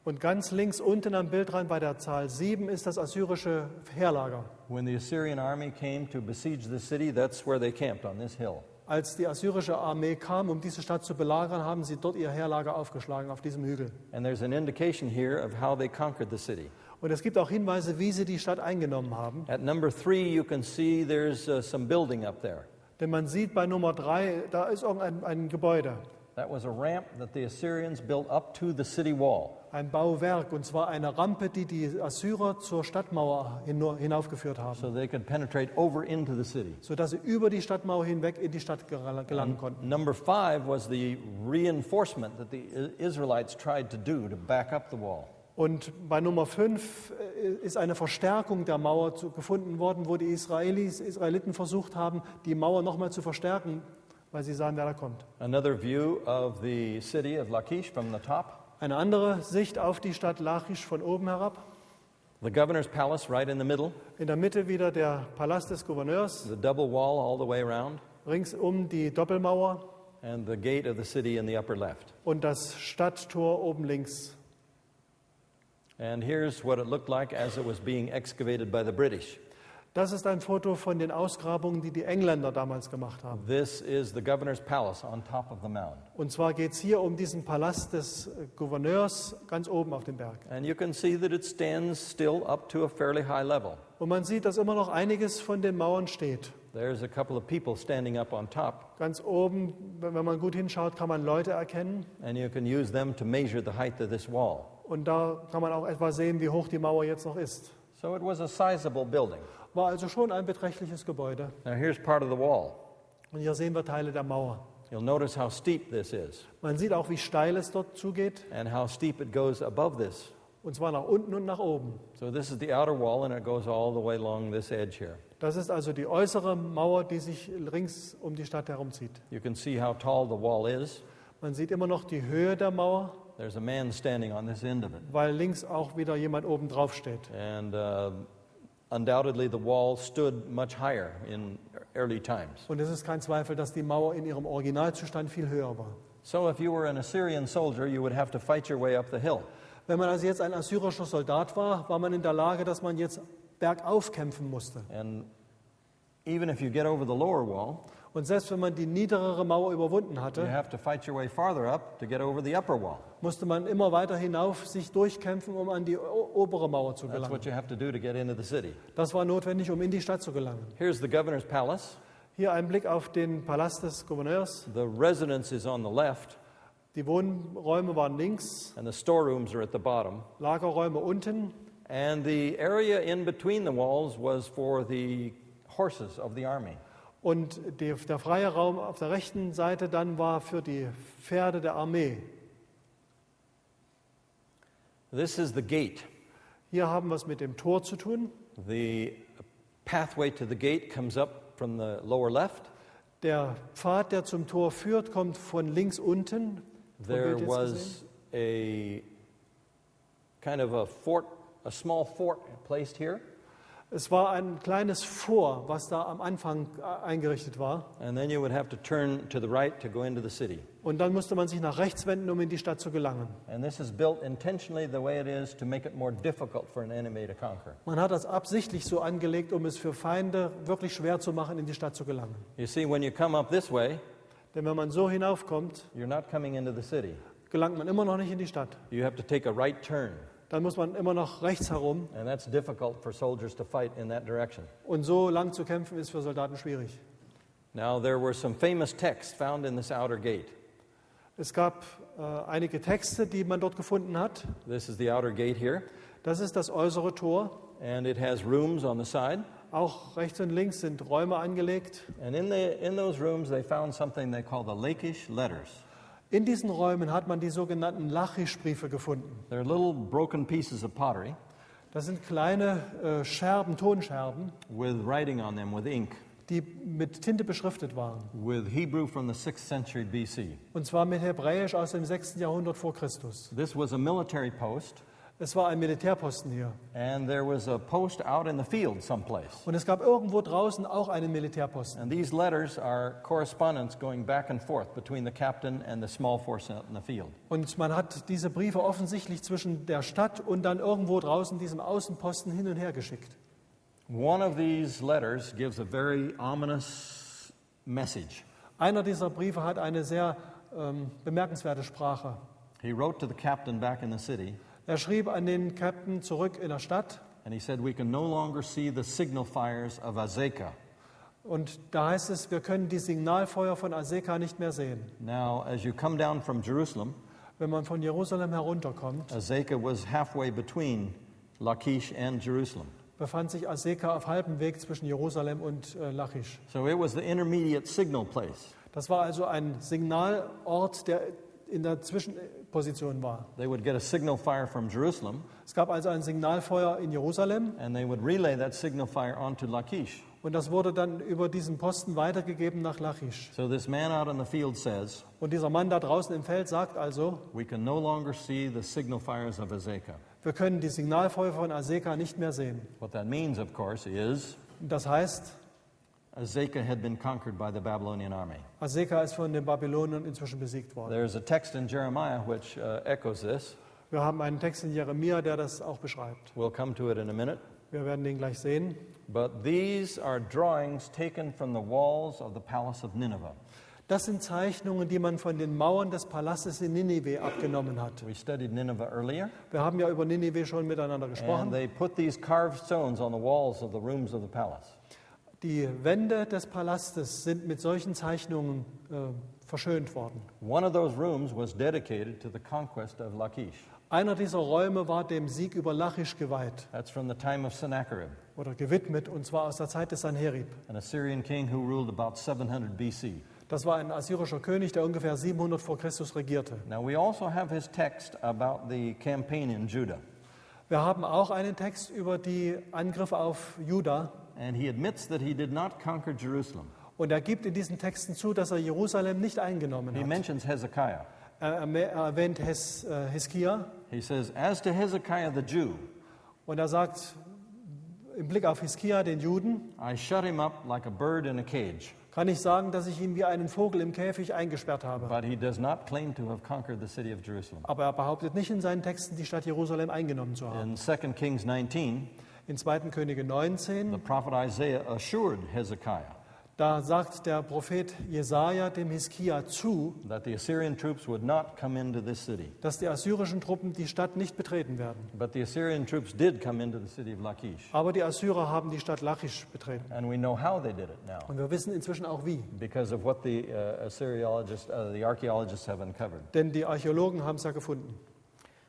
Und ganz links unten am Bildrand bei der Zahl 7 ist das assyrische Heerlager. When the Assyrian army came to besiege the city, that's where they camped, on this hill. Als die assyrische Armee kam, um diese Stadt zu belagern, haben sie dort ihr Heerlager aufgeschlagen, auf diesem Hügel. And there's an indication here of how they conquered the city. Und es gibt auch Hinweise, wie sie die Stadt eingenommen haben. At number 3, you can see there's some building up there. Denn man sieht bei Nummer 3, da ist ein Gebäude, That was a ramp that the Assyrians built up to the city wall. ein Bauwerk, und zwar eine Rampe, die die Assyrer zur Stadtmauer hinaufgeführt haben, So they could penetrate over into the city. sodass sie über die Stadtmauer hinweg in die Stadt gelangen konnten. Number 5 was the reinforcement that the Israelites tried to do to back up the wall. Und bei Nummer 5 ist eine Verstärkung der Mauer gefunden worden, wo die Israeliten versucht haben, die Mauer nochmal zu verstärken, weil sie sahen, wer da kommt. Another view of the city of Lachish from the top. Eine andere Sicht auf die Stadt Lachisch von oben herab. The governor's palace right in the middle. In der Mitte wieder der Palast des Gouverneurs, The double wall all the way around. ringsum die Doppelmauer And the gate of the city in the upper left. und das Stadttor oben links. And here's what it looked like as it was being excavated by the British. Das ist ein Foto von den Ausgrabungen, die die Engländer damals gemacht haben. This is the governor's palace on top of the mound. Und zwar geht es hier um diesen Palast des Gouverneurs ganz oben auf dem Berg. And you can see that it stands still up to a fairly high level. Und man sieht, dass immer noch einiges von den Mauern steht. There's a couple of people standing up on top, Ganz oben, wenn man gut hinschaut, kann man Leute erkennen. and you can use them to measure the height of this wall. Und da kann man auch etwa sehen, wie hoch die Mauer jetzt noch ist. So it was a sizable building. War also schon ein beträchtliches Gebäude. Now here's part of the wall. Und hier sehen wir Teile der Mauer. You'll notice how steep this is, Man sieht auch, wie steil es dort zugeht. and how steep it goes above this. Und zwar nach unten und nach oben. So this is the outer wall, and it goes all the way along this edge here. Das ist also die äußere Mauer, die sich rings um die Stadt herumzieht. You can see how tall the wall is. Man sieht immer noch die Höhe der Mauer, There's a man standing on this end of it. weil links auch wieder jemand oben drauf steht. And undoubtedly the wall stood much higher in early times. Und es ist kein Zweifel, dass die Mauer in ihrem Originalzustand viel höher war. So if you were an Assyrian soldier, you would have to fight your way up the hill. Wenn man also jetzt ein assyrischer Soldat war, war man in der Lage, dass man jetzt bergauf kämpfen musste. And even if you get over the lower wall, Und selbst wenn man die niedrigere Mauer überwunden you hatte, have to fight your way farther up to get over the upper wall. musste man immer weiter hinauf sich durchkämpfen, um an die obere Mauer zu That's gelangen. what you have to do to get into the city. Das war notwendig, um in die Stadt zu gelangen. Here's the governor's palace. Hier ein Blick auf den Palast des Gouverneurs. The residence is on the left, Die Wohnräume waren links, and the storerooms are at the bottom. Lagerräume unten. And the area in between the walls was for the horses of the army. Und der freie Raum auf der rechten Seite dann war für die Pferde der Armee. This is the gate. Hier haben wir es mit dem Tor zu tun. The pathway to the gate comes up from the lower left. Der Pfad, der zum Tor führt, kommt von links unten. Vom There Bild jetzt was gesehen. a kind of a fort, a small fort placed here. Es war ein kleines Fort, was da am Anfang eingerichtet war. And then you would have to turn to the right to go into the city. Und dann musste man sich nach rechts wenden, um in die Stadt zu gelangen. And this is built intentionally the way it is to make it more difficult for an enemy to conquer. Man hat das absichtlich so angelegt, um es für Feinde wirklich schwer zu machen, in die Stadt zu gelangen. You see, when you come up this way, Denn wenn man so hinaufkommt, you're not coming into the city. gelangt man immer noch nicht in die Stadt. You have to take a right turn. Dann muss man immer noch rechts herum. And that's difficult for soldiers to fight in that direction. Und so lang zu kämpfen ist für Soldaten schwierig. Now, there were some famous texts found in this outer gate. Es gab einige Texte, die man dort gefunden hat. This is the outer gate here, Das ist das äußere Tor. and it has rooms on the side. Auch rechts und links sind Räume angelegt. And in those rooms, they found something they call the Lachisch letters. In diesen Räumen hat man die sogenannten Lachisch-Briefe gefunden. They're little broken pieces of pottery Das sind kleine Scherben, Tonscherben, with writing on them with ink, die mit Tinte beschriftet waren. with Hebrew from the 6th century BC. Und zwar mit Hebräisch aus dem 6. Jahrhundert vor Christus. This was a military post, Es war ein Militärposten hier. and there was a post out in the field someplace. Und es gab irgendwo draußen auch einen Militärposten. And these letters are correspondence going back and forth between the captain and the small force out in the field. Und man hat diese Briefe offensichtlich zwischen der Stadt und dann irgendwo draußen diesem Außenposten hin und her geschickt. One of these letters gives a very ominous message. Einer dieser Briefe hat eine sehr bemerkenswerte Sprache. He wrote to the captain back in the city, Er schrieb an den Captain zurück in der Stadt and he said, "We can no longer see the signal fires of Azekah." und da heißt es, wir können die Signalfeuer von Azekah nicht mehr sehen. Now, as you come down from Jerusalem, Wenn man von Jerusalem herunterkommt, Azekah was halfway between Lachish and Jerusalem. befand sich Azekah auf halbem Weg zwischen Jerusalem und Lachisch. So it was the intermediate signal place. Das war also ein Signalort, der in der Zwischenposition war. They would get a signal fire from Jerusalem, Es gab also ein Signalfeuer in Jerusalem and they would relay that signal fire onto Lachish. und das wurde dann über diesen Posten weitergegeben nach Lachisch. So this man out in the field says, Und dieser Mann da draußen im Feld sagt also, "We can no longer see the signal fires of Azekah." wir können die Signalfeuer von Azekah nicht mehr sehen. What that means, of course, is Und das heißt, Azekah had been conquered by the Babylonian army. Azekah ist von den Babyloniern inzwischen besiegt worden. There's a text in Jeremiah which echoes this. Wir haben einen Text in Jeremia, der das auch beschreibt. We'll come to it in a minute. Wir werden den gleich sehen. But these are drawings taken from the walls of the palace of Nineveh. Das sind Zeichnungen, die man von den Mauern des Palastes in Ninive abgenommen hat. We studied Nineveh earlier, Wir haben ja über Ninive schon miteinander and gesprochen. they put these carved stones on the walls of the rooms of the palace. Die Wände des Palastes sind mit solchen Zeichnungen verschönt worden. One of those rooms was dedicated to the conquest of Lachish. Einer dieser Räume war dem Sieg über Lachisch geweiht That's from the time of Sennacherib, oder gewidmet, und zwar aus der Zeit des Sanherib. an Assyrian king who ruled about 700 BC. Das war ein assyrischer König, der ungefähr 700 vor Christus regierte. Now we also have his text about the campaign in Judah. Wir haben auch einen Text über die Angriffe auf Juda. And he admits that he did not conquer Jerusalem. Und er gibt in diesen Texten zu, dass er Jerusalem nicht eingenommen He hat. mentions Hezekiah. Er erwähnt Hiskia He says, "As to Hezekiah the Jew, und er sagt im Blick auf Hiskia, den Juden, I shut him up like a bird in a cage." kann ich sagen, dass ich ihn wie einen Vogel im Käfig eingesperrt habe. But he does not claim to have conquered the city of Jerusalem. Aber er behauptet nicht in seinen Texten, die Stadt Jerusalem eingenommen zu haben. In 2 Kings 19, In 2. Könige 19, the prophet Isaiah assured Hezekiah da sagt der Prophet Jesaja dem Hiskia zu, that the Assyrian troops would not come into this city. dass die assyrischen Truppen die Stadt nicht betreten werden. But the Assyrian troops did come into the city of Lachish. Aber die Assyrer haben die Stadt Lachisch betreten. And we know how they did it now Und wir wissen inzwischen auch wie. because of what the the archaeologists have uncovered. Denn die Archäologen haben es ja gefunden.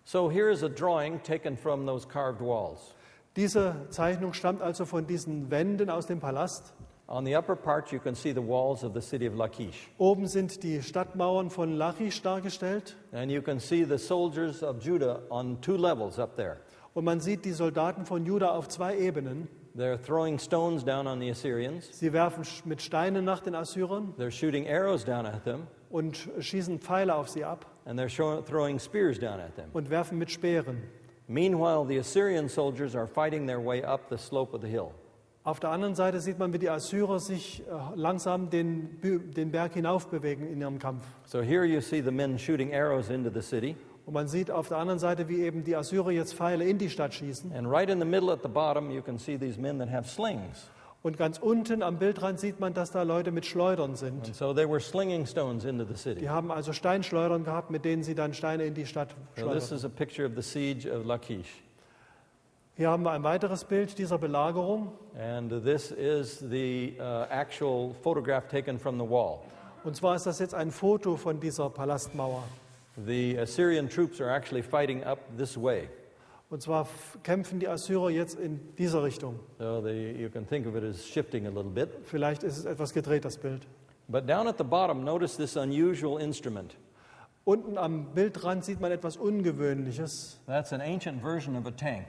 So here is a drawing taken from those carved walls. Diese Zeichnung stammt also von diesen Wänden aus dem Palast. On the upper part, you can see the walls of the city of Lachish. Oben sind die Stadtmauern von Lachisch dargestellt. And you can see the soldiers of Judah on two levels up there. Und man sieht die Soldaten von Juda auf 2 Ebenen. They're throwing stones down on the Assyrians. Sie werfen mit Steinen nach den Assyrern They're shooting arrows down at them. und schießen Pfeile auf sie ab And they're throwing spears down at them. und werfen mit Speeren. Meanwhile, the Assyrian soldiers are fighting their way up the slope of the hill. Auf der anderen Seite sieht man, wie die Assyrer sich langsam den Berg hinauf bewegen in ihrem Kampf. So here you see the men shooting arrows into the city. Und man sieht auf der anderen Seite, wie eben die Assyrer jetzt Pfeile in die Stadt schießen. And right in the middle at the bottom, you can see these men that have slings. Und ganz unten am Bildrand sieht man, dass da Leute mit Schleudern sind. And so they were slinging stones into the city. Die haben also Steinschleudern gehabt, mit denen sie dann Steine in die Stadt So this schleudern. is a picture of the siege of Lachish. Hier haben wir ein weiteres Bild dieser Belagerung. And this is the actual photograph taken from the wall. Und zwar ist das jetzt ein Foto von dieser Palastmauer. The Assyrian troops are actually fighting up this way. Und zwar kämpfen die Assyrer jetzt in dieser Richtung. So you can think of it as shifting a little bit. Vielleicht ist es etwas gedreht, das Bild. But down at the bottom, notice this unusual instrument. Unten am Bildrand sieht man etwas Ungewöhnliches. That's an ancient version of a tank.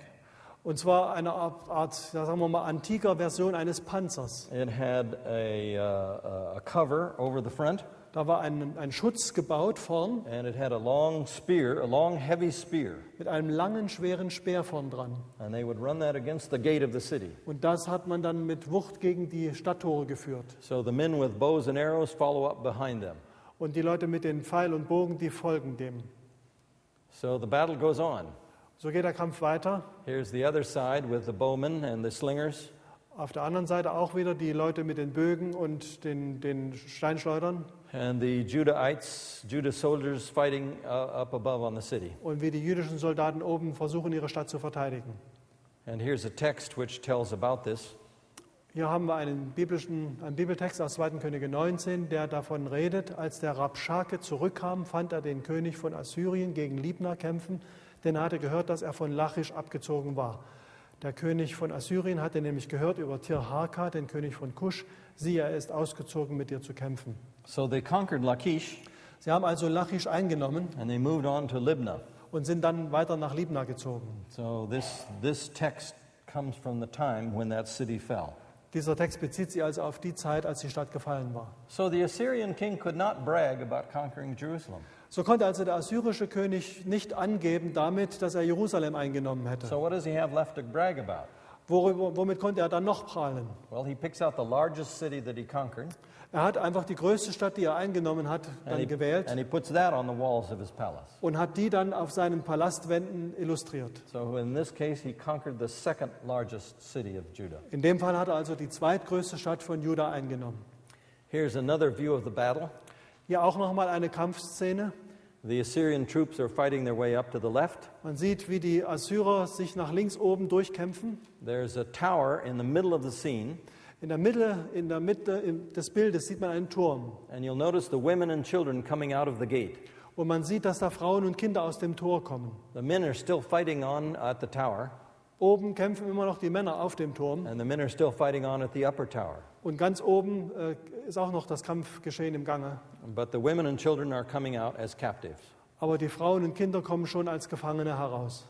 Und zwar eine Art, sagen wir mal, antiker Version eines Panzers. It had a cover over the front, Da war ein Schutz gebaut vorn and it had a long spear, a long heavy spear. mit einem langen, schweren Speer vorn dran. And they would run that against the gate of the city. Und das hat man dann mit Wucht gegen die Stadttore geführt. So the men with bows and arrows follow up behind them. Und die Leute mit den Pfeil und Bogen, die folgen dem. So the battle goes on. So geht der Kampf weiter. Here's the other side with the bowmen and the slingers. Auf der anderen Seite auch wieder die Leute mit den Bögen und den Steinschleudern. And the Judah soldiers fighting up above on the city. Und wie die jüdischen Soldaten oben versuchen, ihre Stadt zu verteidigen. And here's a text which tells about this. Hier haben wir einen Bibeltext aus 2. Könige 19, der davon redet, als der Rabschake zurückkam, fand er den König von Assyrien gegen Libna kämpfen, denn er hatte gehört, dass er von Lachisch abgezogen war. Der König von Assyrien hatte nämlich gehört über Tirhaka, den König von Kusch, siehe, er ist ausgezogen, mit dir zu kämpfen. So they conquered Lachish Sie haben also Lachisch eingenommen and they moved on to Libnah. und sind dann weiter nach Libna gezogen. So this text comes from the time when that city fell. Dieser Text bezieht sich also auf die Zeit, als die Stadt gefallen war. So the Assyrian king could not brag about conquering Jerusalem. So konnte also der assyrische König nicht angeben damit, dass er Jerusalem eingenommen hätte. So what does he have left to brag about? Womit konnte er dann noch prahlen? Well, he picks out the largest city that he conquered. Er hat einfach die größte Stadt, die er eingenommen hat, dann gewählt and he puts that on the walls of his palace. und hat die dann auf seinen Palastwänden illustriert. So in this case, he conquered the second largest city of Judah. In dem Fall hat er also die zweitgrößte Stadt von Juda eingenommen. Here's another view of the battle. Hier auch nochmal eine Kampfszene. The Assyrian troops are fighting their way up to the left. Man sieht, wie die Assyrer sich nach links oben durchkämpfen. There's a tower in the middle of the scene. In der Mitte des Bildes sieht man einen Turm. And you'll notice the women and children coming out of the gate. Und man sieht, dass da Frauen und Kinder aus dem Tor kommen. The men are still fighting on at the tower, Oben kämpfen immer noch die Männer auf dem Turm. and the men are still fighting on at the upper tower. Und ganz oben ist auch noch das Kampfgeschehen im Gange. But the women and children are coming out as captives. Aber die Frauen und Kinder kommen schon als Gefangene heraus.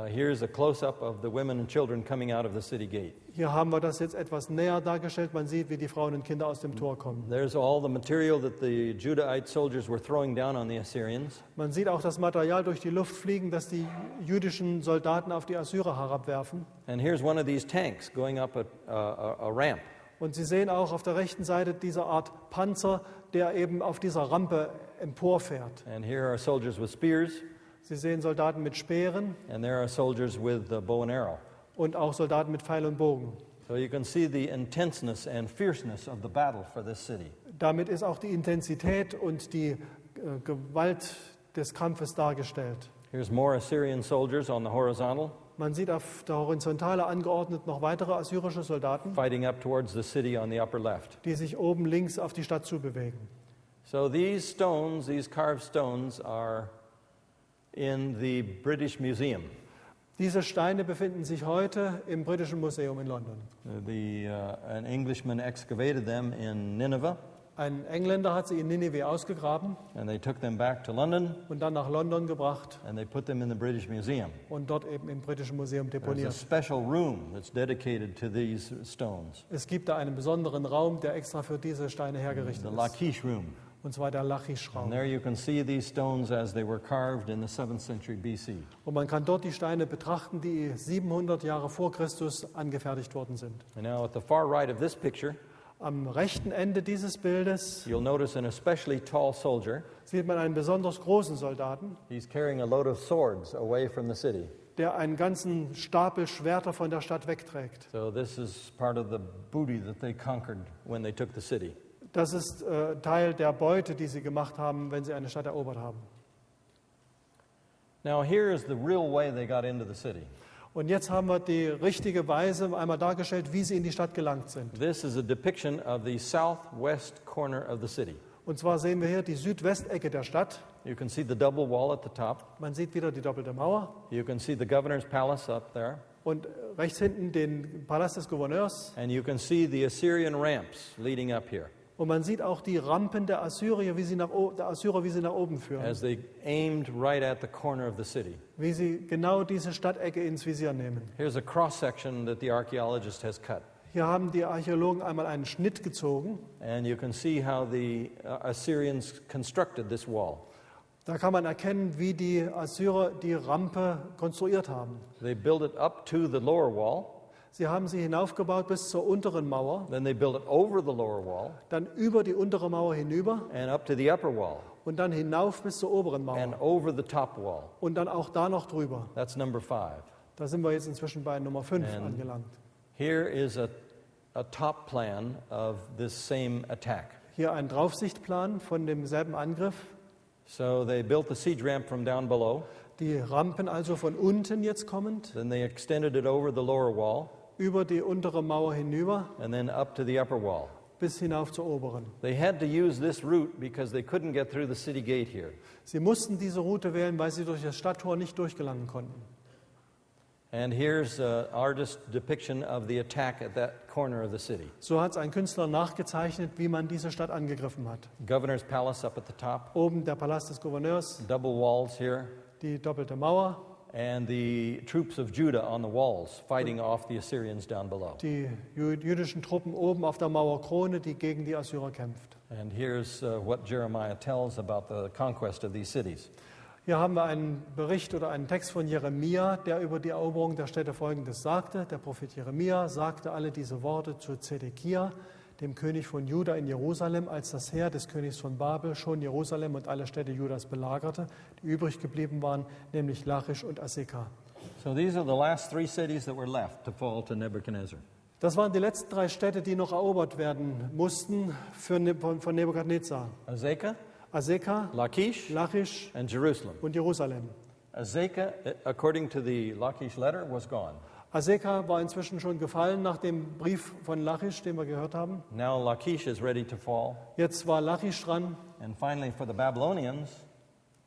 Here's a close-up of the women and children coming out of the city gate. Hier haben wir das jetzt etwas näher dargestellt. Man sieht, wie die Frauen und Kinder aus dem Tor kommen. There's all the material that the Judahite soldiers were throwing down on the Assyrians. Man sieht auch das Material durch die Luft fliegen, das die jüdischen Soldaten auf die Assyrer herabwerfen. And here's one of these tanks going up a ramp. Und Sie sehen auch auf der rechten Seite diese Art Panzer, der eben auf dieser Rampe emporfährt. And here are soldiers with spears, Sie sehen Soldaten mit Speeren and there are soldiers with bow and arrow. und auch Soldaten mit Pfeil und Bogen. So you can see the intenseness and fierceness of the battle for this city. Damit ist auch die Intensität und die Gewalt des Kampfes dargestellt. Here's more Assyrian soldiers on the horizontal, Man sieht auf der Horizontale angeordnet noch weitere assyrische Soldaten, fighting up towards the city on the upper left. die sich oben links auf die Stadt zubewegen. So these stones, these carved stones, are in the British Museum. Diese Steine befinden sich heute im Britischen Museum in London. An Englishman excavated them in Nineveh, Ein Engländer hat sie in Ninive ausgegraben and they took them back to London, und dann nach London gebracht and they put them in the British Museum. und dort eben im Britischen Museum There's a deponiert. special room that's dedicated to these stones, Es gibt da einen besonderen Raum, der extra für diese Steine hergerichtet the ist, Lachisch room. und zwar der And Lachisch-Raum. there you can see these stones as they were carved in the 7th century BC. Und man kann dort die Steine betrachten, die 700 Jahre vor Christus angefertigt worden sind. And now at the far right of this picture, Am rechten Ende dieses Bildes you'll notice an especially tall soldier. sieht man einen besonders großen Soldaten, He's carrying a load of swords away from the city. der einen ganzen Stapel Schwerter von der Stadt wegträgt. So this is part of the booty that they conquered when they took the city. Das ist Teil der Beute, die sie gemacht haben, wenn sie eine Stadt erobert haben. Now here is the real way they got into the city. Und jetzt haben wir die richtige Weise einmal dargestellt, wie sie in die Stadt gelangt sind. This is a depiction of the southwest corner of the city. Und zwar sehen wir hier die Südwestecke der Stadt. You can see the double wall at the top. Man sieht wieder die doppelte Mauer. You can see the governor's palace up there. Und rechts hinten den Palast des Gouverneurs. And you can see the Assyrian ramps leading up here Und man sieht auch die Rampen der Assyrer, wie sie nach oben führen. as they aimed right at the corner of the city. Wie sie genau diese Stadtecke ins Visier nehmen. Here's a cross section that the archaeologist has cut. Hier haben die Archäologen einmal einen Schnitt gezogen. And you can see how the Assyrians constructed this wall. Da kann man erkennen, wie die Assyrer die Rampe konstruiert haben. They built it up to the lower wall, Sie haben sie hinaufgebaut bis zur unteren Mauer, then they built it over the lower wall dann über die untere Mauer hinüber and up to the upper wall und dann hinauf bis zur oberen and Mauer over the top wall. und dann auch da noch drüber. That's number 5. Da sind wir jetzt inzwischen bei Nummer 5 And- angelangt. Here is a top plan of this same attack. Hier ein Draufsichtplan von demselben Angriff. So they built the siege ramp from down below, Die Rampen also von unten jetzt kommend, then they extended it over the lower wall, über die untere Mauer hinüber and then up to the upper wall. bis hinauf zur oberen. They had to use this route because they couldn't get through the city gate here. Sie mussten diese Route wählen, weil sie durch das Stadttor nicht durchgelangen konnten. And here's an artist's depiction of the attack at that corner of the city. So hat es ein Künstler nachgezeichnet, wie man diese Stadt angegriffen hat. Governor's palace up at the top, Oben der Palast des Gouverneurs, double walls here, die doppelte Mauer, and the troops of Judah on the walls fighting off the Assyrians down below. die jüdischen Truppen oben auf der Mauerkrone, die gegen die Assyrer kämpft. And here's what Jeremiah tells about the conquest of these cities. Hier haben wir einen Bericht oder einen Text von Jeremia, der über die Eroberung der Städte Folgendes sagte. Der Prophet Jeremia sagte alle diese Worte zu Zedekia, dem König von Juda in Jerusalem, als das Heer des Königs von Babel schon Jerusalem und alle Städte Judas belagerte, die übrig geblieben waren, nämlich Lachisch und Aseka. So these are the last 3 cities that were left to fall to Nebuchadnezzar. Das waren die letzten 3 Städte, die noch erobert werden mussten von Nebukadnezar. Azekah, Aseka, Lachish, Lachisch and Jerusalem. und Jerusalem. Azekah, according to the Lachish letter, was gone. Aseka war inzwischen schon gefallen nach dem Brief von Lachisch, den wir gehört haben. Now Lachish is ready to fall. Jetzt war Lachisch dran And finally, for the Babylonians,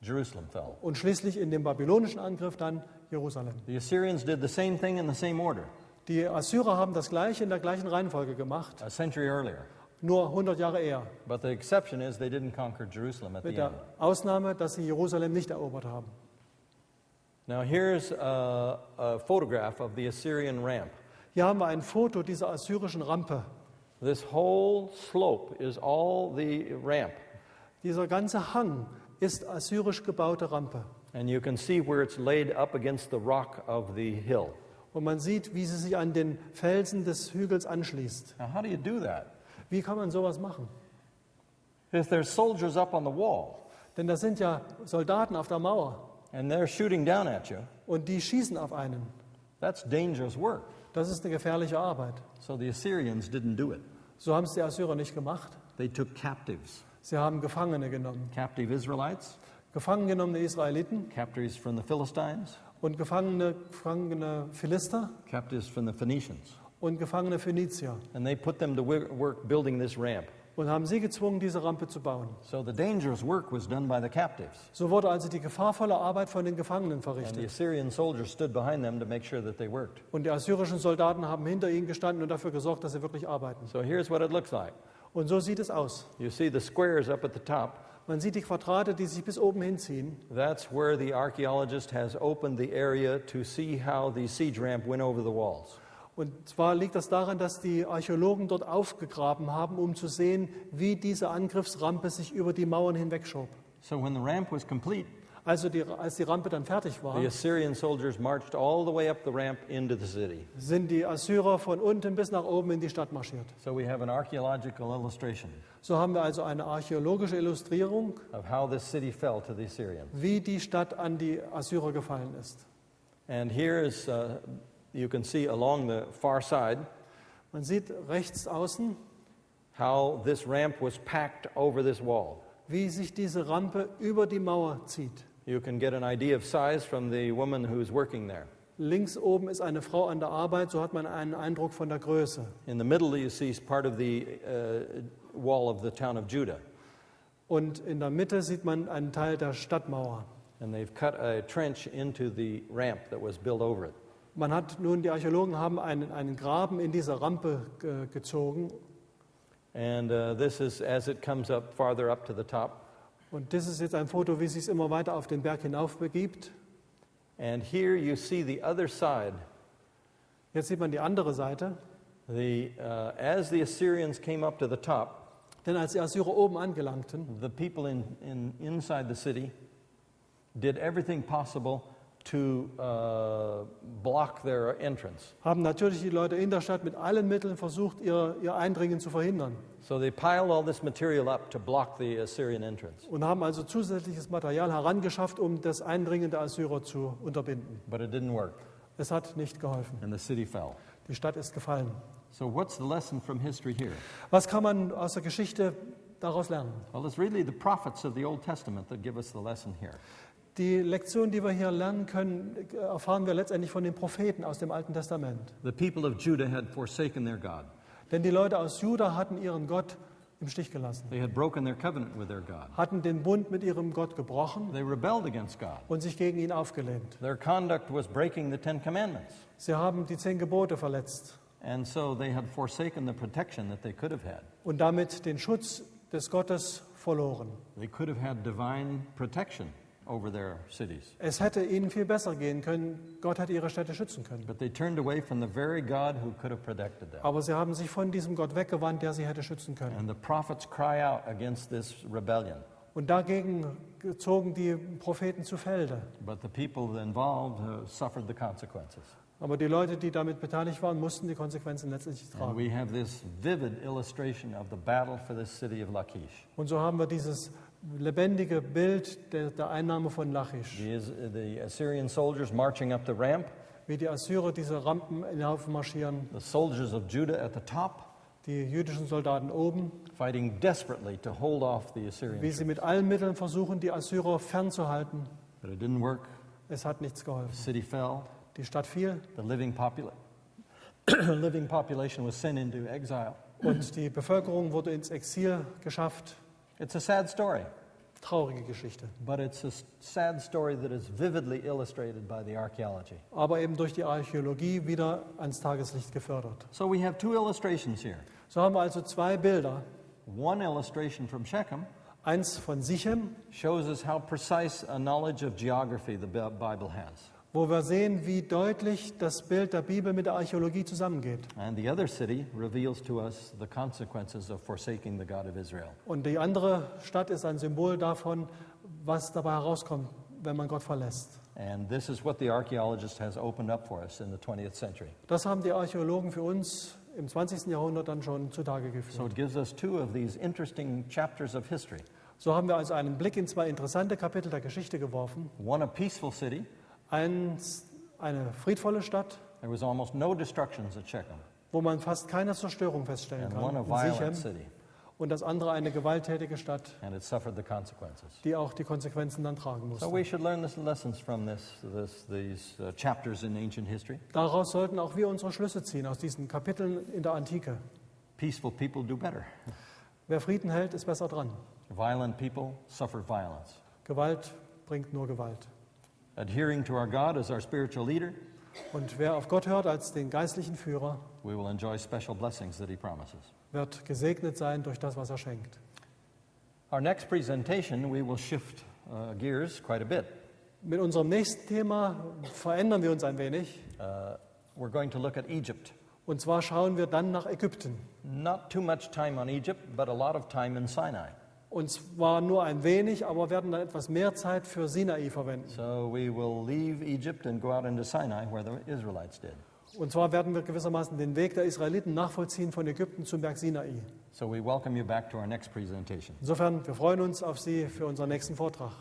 Jerusalem fell. und schließlich in dem babylonischen Angriff dann Jerusalem. The Assyrians did the same thing in the same order Die Assyrer haben das gleiche in der gleichen Reihenfolge gemacht, a century earlier. nur 100 Jahre eher. But the exception is they didn't conquer Jerusalem at Mit the der end. Ausnahme, dass sie Jerusalem nicht erobert haben. Now here's a photograph of the Assyrian ramp. Hier haben wir ein Foto dieser assyrischen Rampe. This whole slope is all the ramp. Dieser ganze Hang ist assyrisch gebaute Rampe. And you can see where it's laid up against the rock of the hill. Und man sieht, wie sie sich an den Felsen des Hügels anschließt. Now, how do you do that? Wie kann man sowas machen? If there's soldiers up on the wall Denn da sind ja Soldaten auf der Mauer and they're shooting down at you, und die schießen auf einen. that's dangerous work. Das ist eine gefährliche Arbeit. So the Assyrians didn't do it. So haben es die Assyrer nicht gemacht. They took captives, Sie haben Gefangene genommen. captive Israelites, Gefangen genommene Israeliten captives from the Philistines, und gefangene Philister captives from the Phoenicians. und gefangene Phönizier. And they put them to work building this ramp. Und haben sie gezwungen, diese Rampe zu bauen. So the dangerous work was done by the captives. So wurde also die gefahrvolle Arbeit von den Gefangenen And the verrichtet. Assyrian soldiers stood behind them to make sure that they worked. Und die assyrischen Soldaten haben hinter ihnen gestanden und dafür gesorgt, dass sie wirklich arbeiten. So here's what it looks like. Und so sieht es aus. You see the squares up at the top. Man sieht die Quadrate, die sich bis oben hinziehen. That's where the archaeologist has opened the area to see how the siege ramp went over the walls. Und zwar liegt das daran, dass die Archäologen dort aufgegraben haben, um zu sehen, wie diese Angriffsrampe sich über die Mauern hinwegschob. So when the ramp was complete, Also als die Rampe dann fertig war, the Assyrian soldiers marched all the way up the ramp into the city. sind die Assyrer von unten bis nach oben in die Stadt marschiert. So we have an archaeological illustration So haben wir also eine archäologische Illustrierung, of how this city fell to the Assyrians. wie die Stadt an die Assyrer gefallen ist. And here is, you can see along the far side, Man sieht rechts außen, how this ramp was packed over this wall. wie sich diese Rampe über die Mauer zieht. You can get an idea of size from the woman who's working there. Links oben ist eine Frau an der Arbeit, so hat man einen Eindruck von der Größe. In the middle, you see part of the wall of the town of Judah. Und in der Mitte sieht man einen Teil der Stadtmauer. And they've cut a trench into the ramp that was built over it. Die Archäologen haben einen Graben in diese Rampe gezogen. And this is as it comes up farther up to the top. Und das ist jetzt ein Foto, wie es sich immer weiter auf den Berg hinauf begibt. And here you see the other side. Jetzt sieht man die andere Seite. As the Assyrians came up to the top, Denn als die Assyrer oben angelangten, the people inside the city did everything possible to block their entrance. haben natürlich die Leute in der Stadt mit allen Mitteln versucht, ihr Eindringen zu verhindern. So they piled all this material up to block the Assyrian entrance. Und haben also zusätzliches Material herangeschafft, um das Eindringen der Assyrer zu unterbinden. But it didn't work, Es hat nicht geholfen. and the city fell. Die Stadt ist gefallen. So what's the lesson from history here? Was kann man aus der Geschichte daraus lernen? Well, it's really the prophets of the Old Testament that give us the lesson here. Die Lektion, die wir hier lernen können, erfahren wir letztendlich von den Propheten aus dem Alten Testament. The people of Judah had forsaken their God. Denn die Leute aus Juda hatten ihren Gott im Stich gelassen, They had broken their covenant with their God. hatten den Bund mit ihrem Gott gebrochen They rebelled against God. und sich gegen ihn aufgelehnt. Their conduct was breaking the Ten Commandments. Sie haben die 10 Gebote verletzt And so they had forsaken the protection that they could have had. und damit den Schutz des Gottes verloren. They could have had divine protection over their cities. Es hätte ihnen viel besser gehen können. Gott hätte ihre Städte schützen können. But they turned away from the very God who could have protected them. Aber sie haben sich von diesem Gott weggewandt, der sie hätte schützen können. And the prophets cry out against this rebellion. Und dagegen zogen die Propheten zu Felde. But the people involved suffered the consequences. Aber die Leute, die damit beteiligt waren, mussten die Konsequenzen letztlich And tragen. we have this vivid illustration of the battle for this city of Lachish. Und so haben wir dieses lebendige Bild der Einnahme von Lachisch. The Assyrian soldiers marching up the ramp, Wie die Assyrer diese Rampen hinauf marschieren, the soldiers of Judah at the top, die jüdischen Soldaten oben, fighting desperately to hold off the Assyrian wie sie troops. mit allen Mitteln versuchen, die Assyrer fernzuhalten. But it didn't work. Es hat nichts The geholfen. city fell. Die Stadt fiel The living population was sent into exile. und die Bevölkerung wurde ins Exil geschafft. It's a sad story, Traurige Geschichte. but it's a sad story that is vividly illustrated by the archaeology. Aber eben durch die Archäologie wieder ans Tageslicht gefördert. So we have two illustrations here. So haben wir also 2 Bilder. One illustration from Shechem Eins von Sichem, shows us how precise a knowledge of geography the Bible has. wo wir sehen, wie deutlich das Bild der Bibel mit der Archäologie zusammengeht. And the other city reveals to us the consequences of forsaking the God of Israel. Und die andere Stadt ist ein Symbol davon, was dabei herauskommt, wenn man Gott verlässt. And this is what the archaeologist has opened up for us in the 20th century. Das haben die Archäologen für uns im 20. Jahrhundert dann schon zutage So geführt. it gives us two of these interesting chapters of history. So haben wir also einen Blick in 2 interessante Kapitel der Geschichte geworfen. One, a peaceful city. Eins, eine friedvolle Stadt, There was almost no destructions at Shechem. wo man fast keine Zerstörung feststellen And kann. one, a in violent Sichem. city. Und das andere eine gewalttätige Stadt, And it suffered the consequences. die auch die Konsequenzen dann tragen So musste. we should learn lessons from these chapters in ancient history. Daraus sollten auch wir unsere Schlüsse ziehen, aus diesen Kapiteln in der Antike. Peaceful people do better. Wer Frieden hält, ist besser dran. Violent people suffer violence. Gewalt bringt nur Gewalt. Adhering to our God as our spiritual leader, Und wer auf Gott hört als den geistlichen Führer, we will enjoy special blessings that he promises. wird gesegnet sein durch das, was er schenkt. Our next presentation, we will shift gears quite a bit. Mit unserem nächsten Thema verändern wir uns ein wenig. We're going to look at Egypt. Und zwar schauen wir dann nach Ägypten. Not too much time on Egypt, but a lot of time in Sinai. Und zwar nur ein wenig, aber werden dann etwas mehr Zeit für Sinai verwenden. So we will leave Egypt and go out into Sinai, where the Israelites did. Und zwar werden wir gewissermaßen den Weg der Israeliten nachvollziehen von Ägypten zum Berg Sinai. So we welcome you back to our next presentation. Insofern, wir freuen uns auf Sie für unseren nächsten Vortrag.